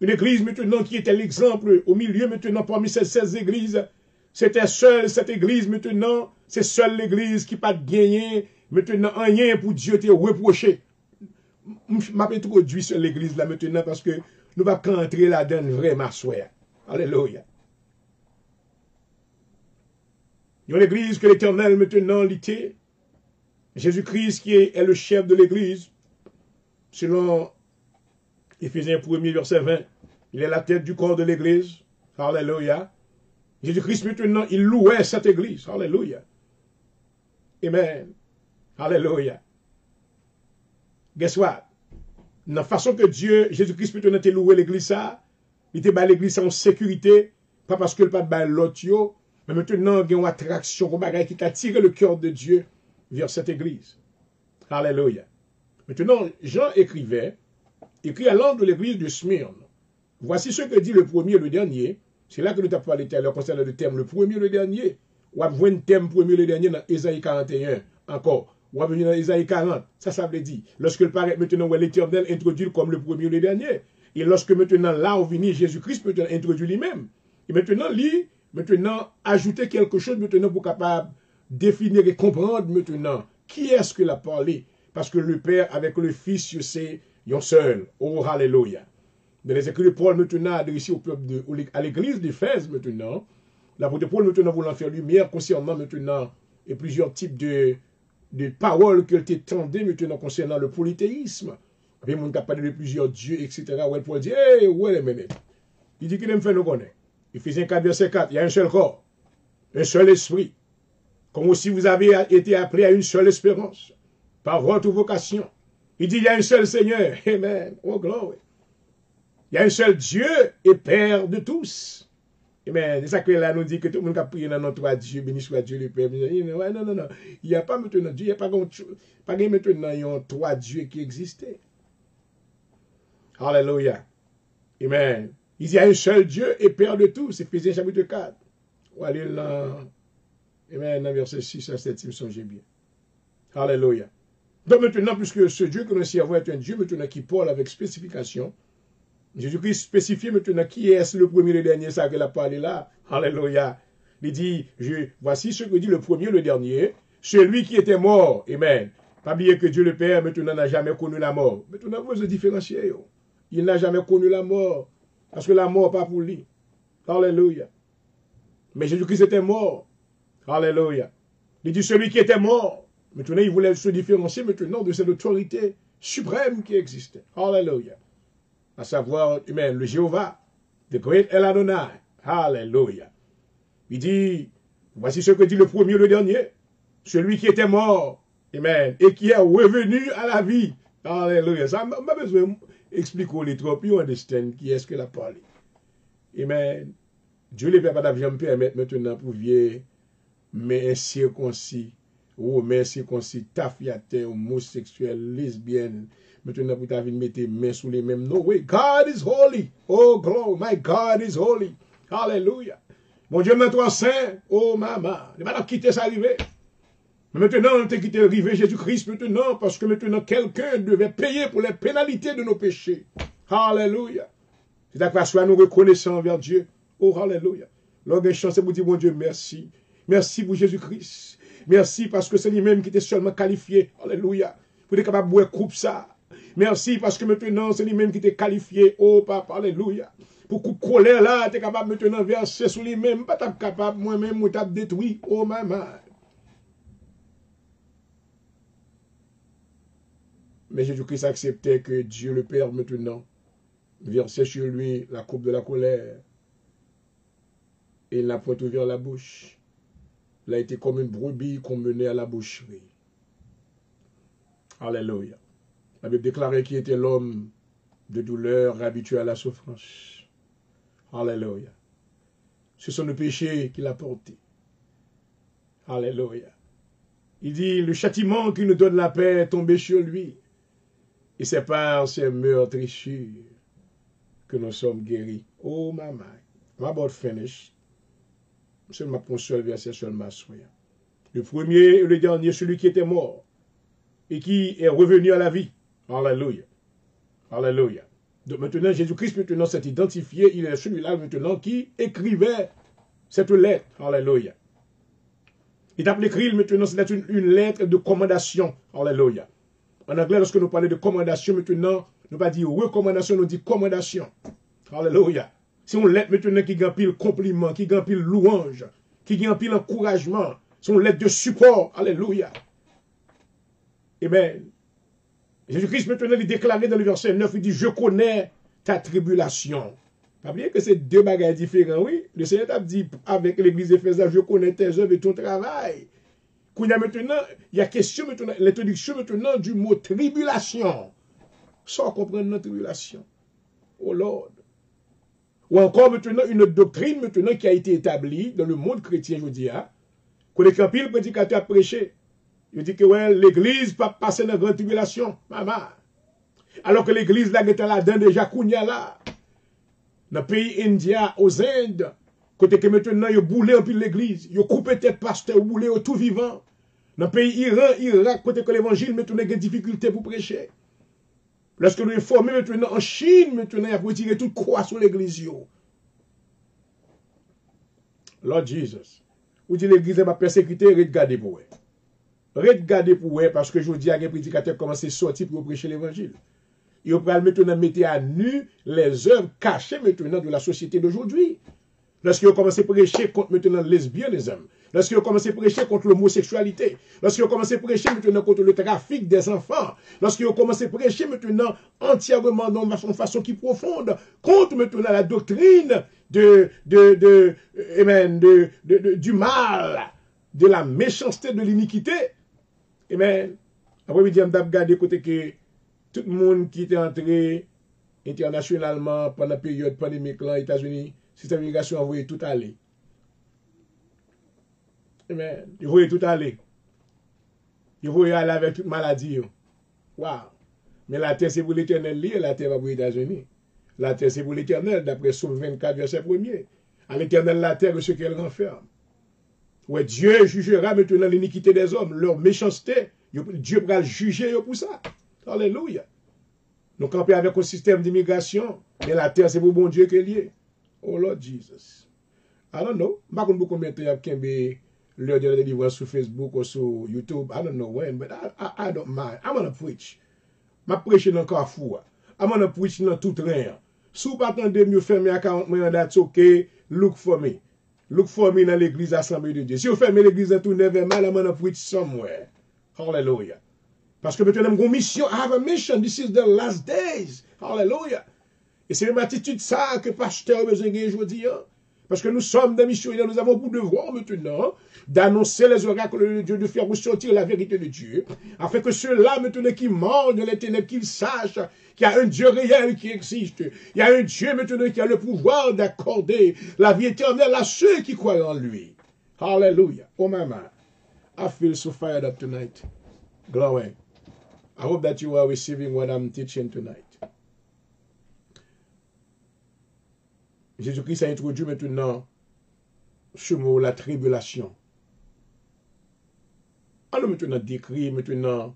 une église maintenant qui était l'exemple au milieu maintenant parmi ces 16 églises. C'était seule cette église maintenant, c'est seule l'église qui pas gagné maintenant rien pour Dieu te reprocher. Je m'introduis sur l'église là maintenant parce que nous ne pouvons pas entrer là-dedans vraiment soir. Alléluia. Il y a l'église que l'Éternel maintenant l'était. Jésus-Christ qui est le chef de l'église, selon Éphésiens 1er verset 20, il est la tête du corps de l'église. Alléluia. Jésus-Christ maintenant, il louait cette église. Alléluia. Amen. Alléluia. Guess what? Dans la façon que Dieu, Jésus-Christ maintenant a loué l'église ça, il était bas l'église en sécurité, pas parce que le pas de l'autre, mais maintenant il y a une attraction qui a tiré le cœur de Dieu vers cette église. Alléluia. Maintenant, Jean écrit à l'angle de l'église de Smyrne. Voici ce que dit le premier et le dernier. C'est là que nous avons parlé tout à l'heure concernant le thème, le premier et le dernier. On a vu un thème premier et le dernier dans Ésaïe 41. Encore. On a vu dans Ésaïe 40. Ça veut dire, lorsque le Père maintenant, l'Éternel introduit comme le premier et le dernier. Et lorsque maintenant, là où vient Jésus-Christ, maintenant introduit lui-même. Et maintenant, lui, maintenant, ajouter quelque chose maintenant pour capable définir et comprendre maintenant qui est-ce qu'il a parlé. Parce que le Père avec le Fils, c'est un seul. Oh, alléluia. Dans les écrits de Paul, maintenant, adressés au peuple à l'église d'Éphèse, maintenant, l'apôtre Paul, maintenant, voulant faire lumière concernant, maintenant, et plusieurs types de paroles qu'il t'étendait, maintenant, concernant le polythéisme. Après, on a parlé de plusieurs dieux, etc. Où Paul dit, hey, wait a minute. Il dit qu'il aime faire nous connaître. Éphésiens 4, verset 4, il y a un seul corps, un seul esprit. Comme aussi vous avez été appelés à une seule espérance, par votre vocation. Il dit, il y a un seul Seigneur. Amen. Oh, glory. Il y a un seul Dieu et Père de tous. Amen. C'est ça que là nous dit que tout le monde a prié dans notre trois Dieu, béni soit Dieu le Père. Non. Il n'y a pas maintenant Dieu, il n'y a pas maintenant trois dieux qui existaient. Alléluia. Amen. Il y a un seul Dieu et Père de tous. Éphésiens chapitre 4. On va aller là. Amen. Dans verset 6 à 7, si me songez bien. Alléluia. Donc maintenant, puisque ce Dieu que nous servons est un Dieu maintenant qui parle avec spécification, Jésus-Christ spécifie maintenant qui est le premier et le dernier, ça qu'il a parlé là. Alléluia. Il dit, voici ce que dit le premier et le dernier, celui qui était mort. Amen. Pas oublier que Dieu le Père maintenant n'a jamais connu la mort. Maintenant, vous vous différenciez. Il n'a jamais connu la mort. Parce que la mort pas pour lui. Alléluia. Mais Jésus-Christ était mort. Alléluia. Il dit celui qui était mort. Maintenant, il voulait se différencier maintenant de cette autorité suprême qui existait. Alléluia. À savoir, amen, le Jéhovah, the great El Adonai. Alléluia. Il dit, voici ce que dit le premier et le dernier. Celui qui était mort, amen, et qui est revenu à la vie. Alléluia. Ça m'a pas besoin d'expliquer les trop, puis on understand qui est-ce qu'il a parlé. Amen. Dieu ne peut pas me permettre maintenant pour vieux, mais incirconcis, ou mais incirconcis, tafiaté, homosexuel, lesbienne, maintenant pour t'avoir mettre les mains sous les mêmes. No way. God is holy. Oh, glory. My God is holy. Hallelujah. Mon Dieu, maintenant saint. Oh, maman. Ne va pas quitter ça arriver. Mais maintenant, on t'a quitté arriver Jésus-Christ maintenant, parce que maintenant, quelqu'un devait payer pour les pénalités de nos péchés. Hallelujah. C'est à quoi soit nous reconnaissons envers Dieu. Oh, hallelujah. Lorsque une chance, vous dire, mon Dieu, merci. Merci pour Jésus-Christ. Merci parce que c'est lui-même qui était seulement qualifié. Alléluia. Pour être capable de boire coupe ça. Merci parce que maintenant, c'est lui-même qui était qualifié. Oh, papa, alléluia. Pour coup de colère là, tu es capable maintenant verser sur lui-même. Pas capable, moi-même, moi t'as détruit. Oh, maman. Mais Jésus-Christ acceptait que Dieu le Père maintenant versait sur lui la coupe de la colère. Et il n'a point ouvert la bouche. Il a été comme une brebis qu'on menait à la boucherie. Alléluia. La Bible déclarait qu'il était l'homme de douleur habitué à la souffrance. Alléluia. Ce sont nos péchés qu'il a portés. Alléluia. Il dit, le châtiment qui nous donne la paix est tombé sur lui. Et c'est par ces meurtrissures que nous sommes guéris. Oh, maman. I'm about finished. Seulement pour un seul verset seulement. Le premier et le dernier, celui qui était mort et qui est revenu à la vie. Alléluia. Alléluia. Donc maintenant, Jésus-Christ maintenant s'est identifié, il est celui-là maintenant qui écrivait cette lettre. Alléluia. Il a écrit maintenant, c'est une lettre de commandation. Alléluia. En anglais, lorsque nous parlons de commandation, maintenant, nous ne pas dire recommandation, nous disons commandation. Alléluia. C'est une lettre maintenant qui gagne pile compliment, qui gagne pile louange, qui gagne pile encouragement. C'est une lettre de support. Alléluia. Amen. Jésus-Christ maintenant, il déclarait dans le verset 9, il dit, je connais ta tribulation. Pas oublier que c'est deux bagages différents, oui. Le Seigneur t'a dit avec l'église d'Éphésiens, je connais tes œuvres et ton travail. Qu'il y a maintenant, il y a question maintenant, l'introduction maintenant du mot tribulation. Sans comprendre notre tribulation. Oh Lord. Ou encore maintenant une doctrine maintenant qui a été établie dans le monde chrétien, je dis, que les campils prédicateurs a prêché. Il dit que ouais, l'église pas passer dans la grande tribulation. Maman. Alors que l'église là était là-dedans déjà, Kounia là. Dans le pays indien, aux Indes, côté que maintenant, ils ont boulé un peu l'église, ils ont coupé tête pasteur, boulé au tout vivant. Dans le pays Iran, Irak, côté que l'évangile, maintenant, il y a des difficultés pour prêcher. Lorsque nous sommes formés maintenant en Chine, maintenant, il a retiré toute croix sur l'église. Lord Jesus. Vous dites l'église est ma persécuté, regardez pour eux. Regardez pour eux, parce que je vous dis à un prédicateur commence à sortir pour prêcher l'évangile. Il va maintenant mettre à nu les œuvres cachées maintenant de la société d'aujourd'hui. Lorsqu'il a commencé à prêcher contre maintenant le lesbianisme, lorsqu'il a commencé à prêcher contre l'homosexualité, lorsqu'il a commencé à prêcher maintenant contre le trafic des enfants, lorsqu'il a commencé à prêcher maintenant entièrement d'une façon qui profonde, contre maintenant la doctrine du mal, de la méchanceté, de l'iniquité. Amen. Après, il dit, on a regardé côté que tout le monde qui était entré internationalement pendant la période pandémique là, aux États-Unis, système d'immigration a voulu tout aller. Amen. Il voulait tout aller. Il voulait aller avec toute maladie. Waouh. Mais la terre, c'est pour l'éternel, la terre va pour les États-Unis. La terre, c'est pour l'éternel, d'après Somme 24, verset 1er. À l'éternel, la terre, ce qu'elle renferme. Ouais, Dieu jugera maintenant l'iniquité des hommes, leur méchanceté. Dieu pourra juger pour ça. Alléluia. Nous campons avec un système d'immigration, mais la terre, c'est pour bon Dieu qu'elle y est. Oh Lord Jesus. I don't know. Je ne sais pas combien de temps il y a quelqu'un l'heure de la délivrance sur Facebook ou sur YouTube. I don't know when, but I don't mind. I'm going to preach. Je prêche dans le carrefour. I'm going to preach dans tout train. Si vous attendez mieux fermer à 40 millions, that's okay. Look for me. Look for me dans l'église Assemblée de Dieu. Si vous fermez l'église dans tout neuf mal, I'm going to preach somewhere. Hallelujah. Parce que maintenant, j'ai une mission. I have a mission. This is the last days. Hallelujah. Et c'est une attitude ça que pasteur a besoin de aujourd'hui. Parce que nous sommes des missionnaires. Nous avons pour devoir maintenant d'annoncer les oracles de Dieu, de faire ressortir la vérité de Dieu. Afin que ceux-là maintenant qui mordent les ténèbres, qu'ils sachent qu'il y a un Dieu réel qui existe. Il y a un Dieu maintenant qui a le pouvoir d'accorder la vie éternelle à ceux qui croient en lui. Hallelujah. Oh maman. I feel so fired up tonight. Glory. I hope that you are receiving what I'm teaching tonight. Jésus-Christ a introduit maintenant ce mot, la tribulation. Allons maintenant décrire maintenant.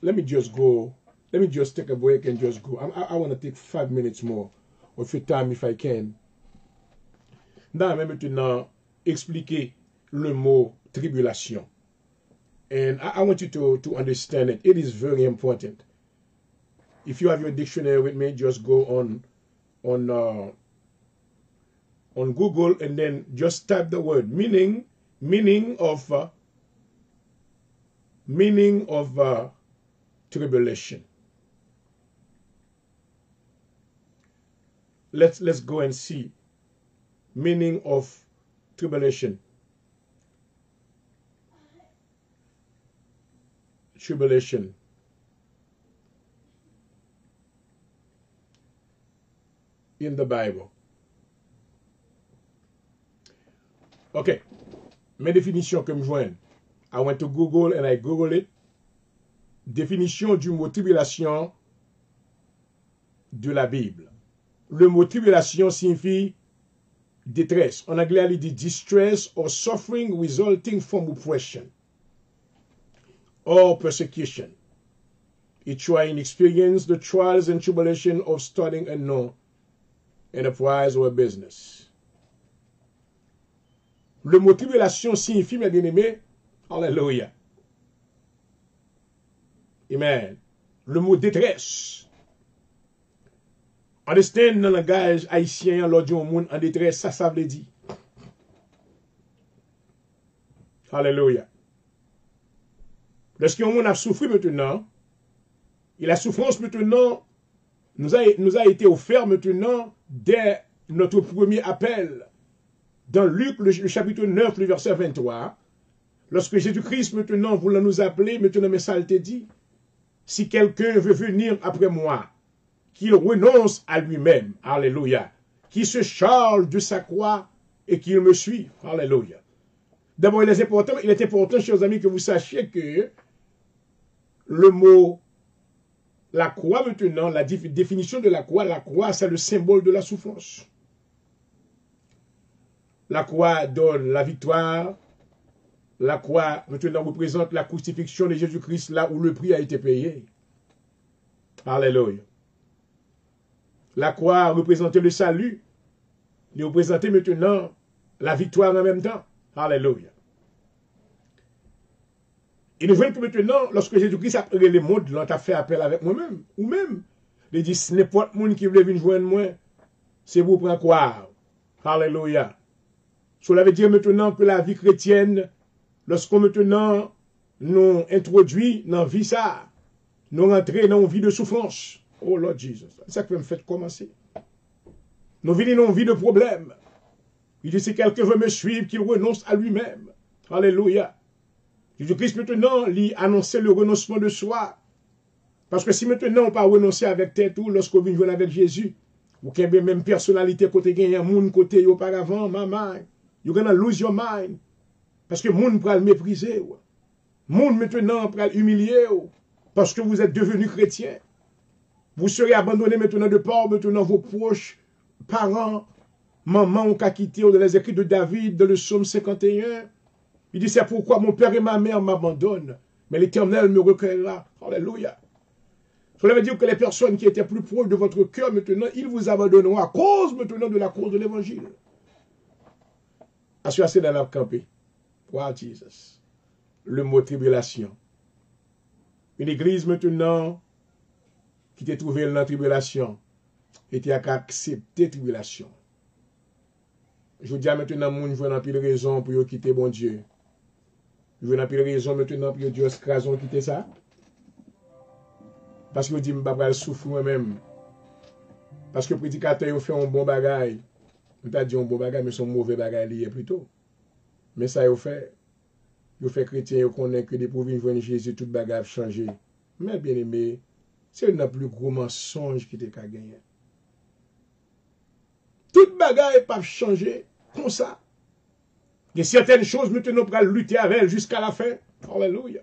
Let me just go. Let me just take a break and just go. I want to take 5 minutes more of your time if I can. Maintenant, expliquer le mot tribulation. And I want you to understand it. It is very important. If you have your dictionary with me, just go on Google and then just type the word meaning of tribulation. Let's go and see meaning of tribulation. Tribulation. In the Bible. Ok. Mes définitions que je joigne. I went to Google and I Googled it. Définition du mot tribulation de la Bible. Le mot tribulation signifie détresse. En anglais, il dit distress or suffering resulting from oppression or persecution. Each trying experience the trials and tribulation of starting a new enterprise or a business. Le mot tribulation signifie, mes bien-aimés, alléluia. Amen. Le mot détresse. Understand dans le langage haïtien, l'audio au monde en détresse, ça veut dire. Alléluia. Lorsqu'un monde a souffert maintenant, et la souffrance maintenant nous a été offerte maintenant dès notre premier appel. Dans Luc, le chapitre 9, le verset 23, lorsque Jésus-Christ maintenant voulait nous appeler, maintenant mais ça te dit, si quelqu'un veut venir après moi, qu'il renonce à lui-même, alléluia, qu'il se charge de sa croix et qu'il me suive, alléluia. D'abord, il est important, chers amis, que vous sachiez que le mot la croix maintenant, la définition de la croix, c'est le symbole de la souffrance. La croix donne la victoire. La croix maintenant représente la crucifixion de Jésus-Christ là où le prix a été payé. Alléluia. La croix représentait le salut. Il représentait maintenant la victoire en même temps. Alléluia. Et nous voyons que maintenant, lorsque Jésus-Christ a pris les mondes, l'on a fait appel avec moi-même, ou même, il dit, ce n'est pas le monde qui veut venir joindre moi, c'est vous pour croire. Alléluia. Cela veut dire maintenant que la vie chrétienne, lorsqu'on maintenant nous introduit dans la vie ça, nous rentrons dans une vie de souffrance. Oh Lord Jesus. C'est ça que me fait commencer. Nous venons dans une vie de problème. Il dit, si quelqu'un veut me suivre, qu'il renonce à lui-même. Alléluia. Jésus-Christ maintenant lui annonçait le renoncement de soi. Parce que si maintenant on ne peut pas renoncer avec tête ou lorsqu'on vient jouer avec Jésus, ou qu'il y a même personnalité côté gagne un monde côté auparavant, maman, you're gonna lose your mind. Parce que le monde peut le mépriser. Le monde maintenant peut l'humilier. Parce que vous êtes devenu chrétien. Vous serez abandonné maintenant de part, maintenant vos proches, parents, maman ont qu'à quitter dans les écrits de David, dans le psaume 51. Il dit, c'est pourquoi mon père et ma mère m'abandonnent, mais l'Éternel me recueillera. Alléluia. Cela veut dire que les personnes qui étaient plus proches de votre cœur, maintenant, ils vous abandonneront à cause maintenant de la cause de l'Évangile. Assurez dans la campé. Wow, Jesus. Le mot tribulation. Une église maintenant qui était trouvée dans la tribulation était à accepter tribulation. Je vous dis maintenant, moun jouent dans pile raison pour quitter bon Dieu. Je veux plus raison maintenant pour Dieu raison quitter ça. Parce que vous dites, je ne vais souffrir moi-même. Parce que le prédicateur fait un bon bagage. On t'a dit un bon bagage, mais son mauvais bagage lié plutôt. Mais ça, il fait. Il fait chrétien, il connaît que des provinces de Jésus, tout bagage a changé. Mais bien aimé, c'est le plus gros mensonge qui t'a gagné. Tout bagage n'est pas changé comme ça. Il y a certaines choses maintenant pour lutter avec elles jusqu'à la fin. Alléluia.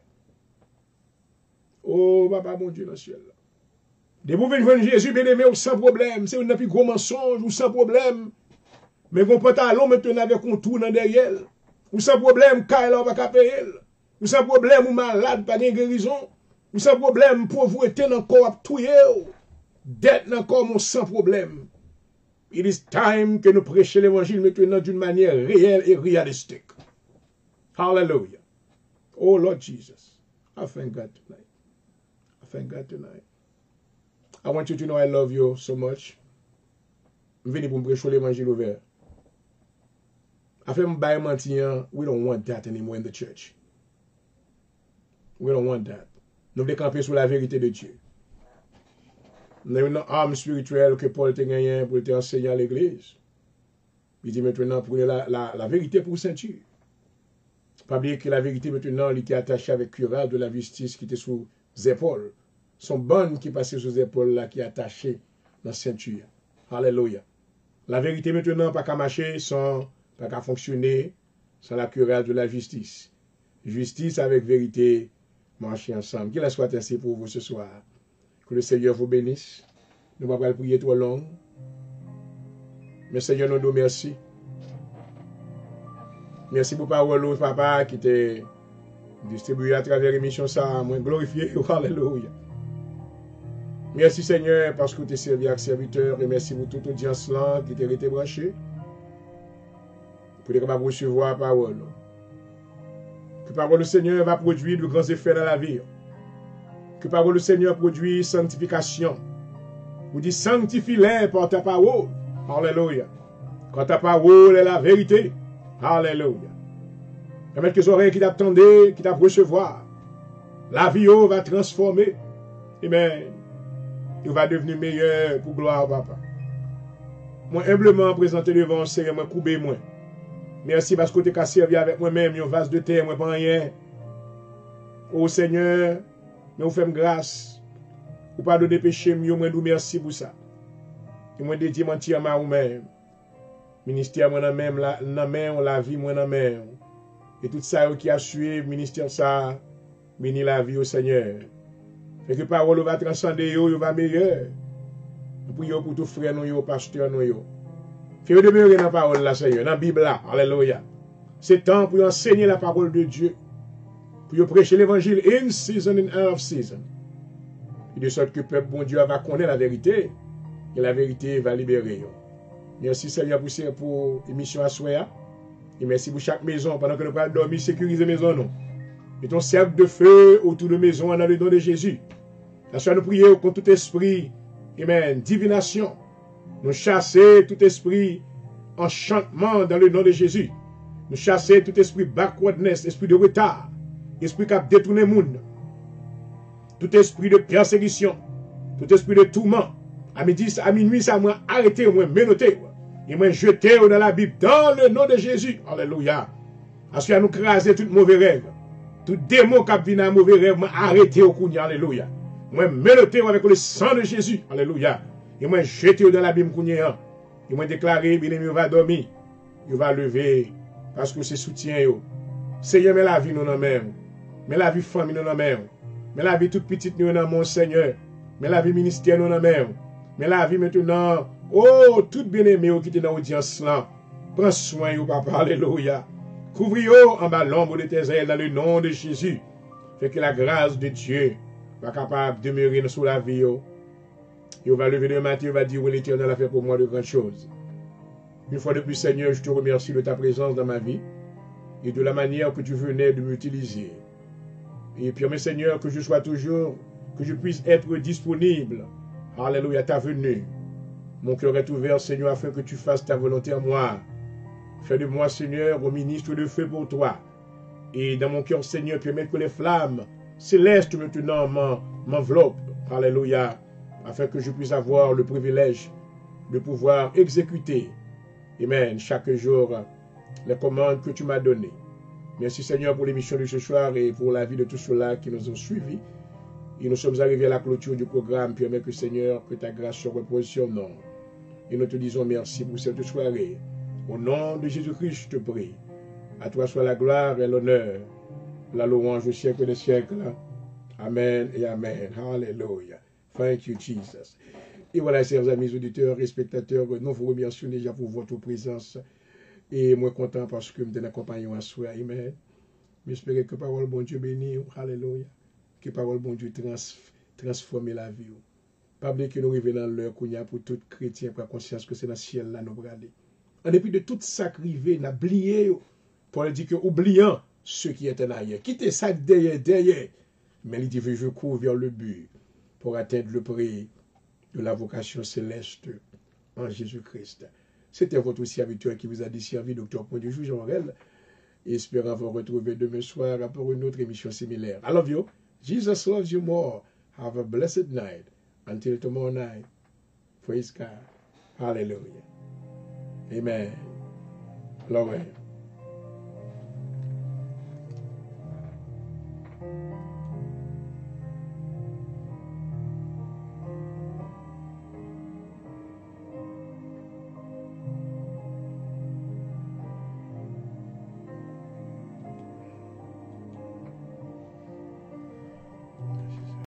Oh, papa, mon Dieu, dans le ciel. Des vous venez Jésus, bien aimé, sans problème. C'est un plus gros mensonge, ou sans problème. Mais vos pantalons maintenant avec un tour dans derrière. Ou sans problème, car on va payer. Ou sans problème, ou malade, pas de guérison. Ou sans problème, pauvreté dans le corps à touiller. Dette dans le corps, sans problème. It is time que nous prêchions l'évangile maintenant d'une manière réelle et réalistique. Hallelujah. Oh Lord Jesus. I thank God tonight. I thank God tonight. I want you to know I love you so much. Je viens pour me prêcher l'évangile ouvert. Afin de mentir, we don't want that anymore in the church. We don't want that. Nous voulons camper sur la vérité de Dieu. Nous avons une arme spirituelle que Paul a gagné pour enseigner à l'église. Il dit maintenant, prenez la vérité pour ceinture. Pas oublier que la vérité maintenant, il était attaché avec cuirasse de la justice qui était sous les épaules. Son bonne qui passait sous les épaules là, qui est attaché dans la ceinture. Alléluia. La vérité maintenant, pas qu'à marcher sans, pas qu'à fonctionner sans la cuirasse de la justice. Justice avec vérité, marcher ensemble. Qu'il soit ainsi pour vous ce soir. Que le Seigneur vous bénisse. Nous ne pouvons pas prier trop long. Mais Seigneur, nous nous remercie Merci pour parole, papa, qui t'est distribué à travers l'émission ça, moi glorifié. Alléluia. Merci Seigneur parce que tu es servi avec serviteur et merci pour toute audience là qui t'a été branchée. Pour être capable de recevoir la parole. Que la parole du Seigneur va produire de grands effets dans la vie. Que la parole du Seigneur produit sanctification. Vous dites sanctifie-les par ta parole. Alléluia. Quand ta parole est la vérité. Alléluia. Permettre que les oreilles qui t'attendaient, qui t'ont recevoir. La vie va transformer. Amen. Il va devenir meilleur pour gloire, papa. Moi, humblement présenté devant le Seigneur, moi, coubé, moi. Merci parce que tu as servi avec moi-même, un vase de terre, moi, pas rien. Oh Seigneur, nous faisons grâce. Ou pas de péché, moi, nous merci pour ça. Et moi, dédié entièrement à vous-même. Ministère, moi, même la vie, moi, même. Et tout ça qui a suivi, ministère, ça, béni la vie au Seigneur. Et que la parole va transcender, il va meilleur. Prions pour tous frères, nous, pasteurs, nous. Fais demeurer dans la parole, là, Seigneur, dans la Bible, là. Alléluia. C'est temps pour enseigner la parole de Dieu. Pour prêcher l'évangile in season and out of season. Et de sorte que le peuple, bon Dieu, va connaître la vérité. Et la vérité va libérer. Merci, Seigneur, pour l'émission à soi. Et merci pour chaque maison. Pendant que nous allons dormir, sécuriser la maison, nous. Mettons cercle de feu autour de la maison dans le nom de Jésus. La soirée, nous prions contre tout esprit, amen, divination. Nous chasser tout esprit enchantement dans le nom de Jésus. Nous chasser tout esprit backwardness, esprit de retard, esprit qui a détourné le monde. Tout esprit de persécution, tout esprit de tourment. À minuit, ça m'a arrêté, moi, menotté. Et moi, jeté dans la Bible, dans le nom de Jésus. Alléluia. Parce qu'il a nous crasé tout mauvais rêve. Tout démon qui a venu à mauvais rêve, m'a arrêté au coup. Alléluia. Moi, menotté avec le sang de Jésus. Alléluia. Et moi, jeté dans la Bible. Et moi, déclaré, bien aimé, il va dormir. Il va lever. Parce que c'est soutien. Seigneur, mais la vie, nous n'en même. Mais la vie, famille, nous n'en même. Mais la vie toute petite, nous n'en mon Seigneur. Mais la vie ministère, nous n'en même. Mais la vie maintenant, oh, tout bien-aimé qui était dans l'audience là, prends soin, papa, alléluia. Couvre-yo en bas l'ombre de tes ailes dans le nom de Jésus. Fait que la grâce de Dieu va capable de demeurer sur la vie. Il va lever le matin, il va dire, oui, l'Éternel a fait pour moi de grandes choses. Une fois de plus, Seigneur, je te remercie de ta présence dans ma vie et de la manière que tu venais de m'utiliser. Et puis, mes Seigneur, que je sois toujours, que je puisse être disponible. Alléluia, ta venue. Mon cœur est ouvert, Seigneur, afin que tu fasses ta volonté en moi. Fais de moi, Seigneur, au ministre de feu pour toi. Et dans mon cœur, Seigneur, permets que les flammes célestes maintenant m'enveloppent. Alléluia. Afin que je puisse avoir le privilège de pouvoir exécuter, amen, chaque jour, les commandes que tu m'as données. Merci, Seigneur, pour l'émission de ce soir et pour la vie de tous ceux-là qui nous ont suivis. Et nous sommes arrivés à la clôture du programme. Permets que, Seigneur, que ta grâce se repose sur nous. Et nous te disons merci pour cette soirée. Au nom de Jésus-Christ, je te prie. À toi soit la gloire et l'honneur, la louange au siècle des siècles. Amen et amen. Alléluia. Thank you, Jesus. Et voilà, chers amis auditeurs et spectateurs, nous vous remercions déjà pour votre présence. Et moi, content parce que nous accompagnons à soi. Amen. J'espère que parole bon Dieu béni. Alléluia. Que parole bon Dieu transforme la vie. Pas oublier que nous revenons dans l'heure qu'on y a pour tout chrétien prendre conscience que c'est dans le ciel là nous aller. En dépit de tout ça crivé, n'a oublié. Paul dit que oubliant ce qui est en arrière. Quittez ça derrière. Mais il dit je cours vers le but pour atteindre le prix de la vocation céleste en Jésus-Christ. C'était votre serviteur qui vous a desservi, Dr. Point de Vue Jean-Morel. Espérant vous retrouver demain soir pour une autre émission similaire. I love you. Jesus loves you more. Have a blessed night. Until tomorrow night. Praise God. Hallelujah. Amen. Glory.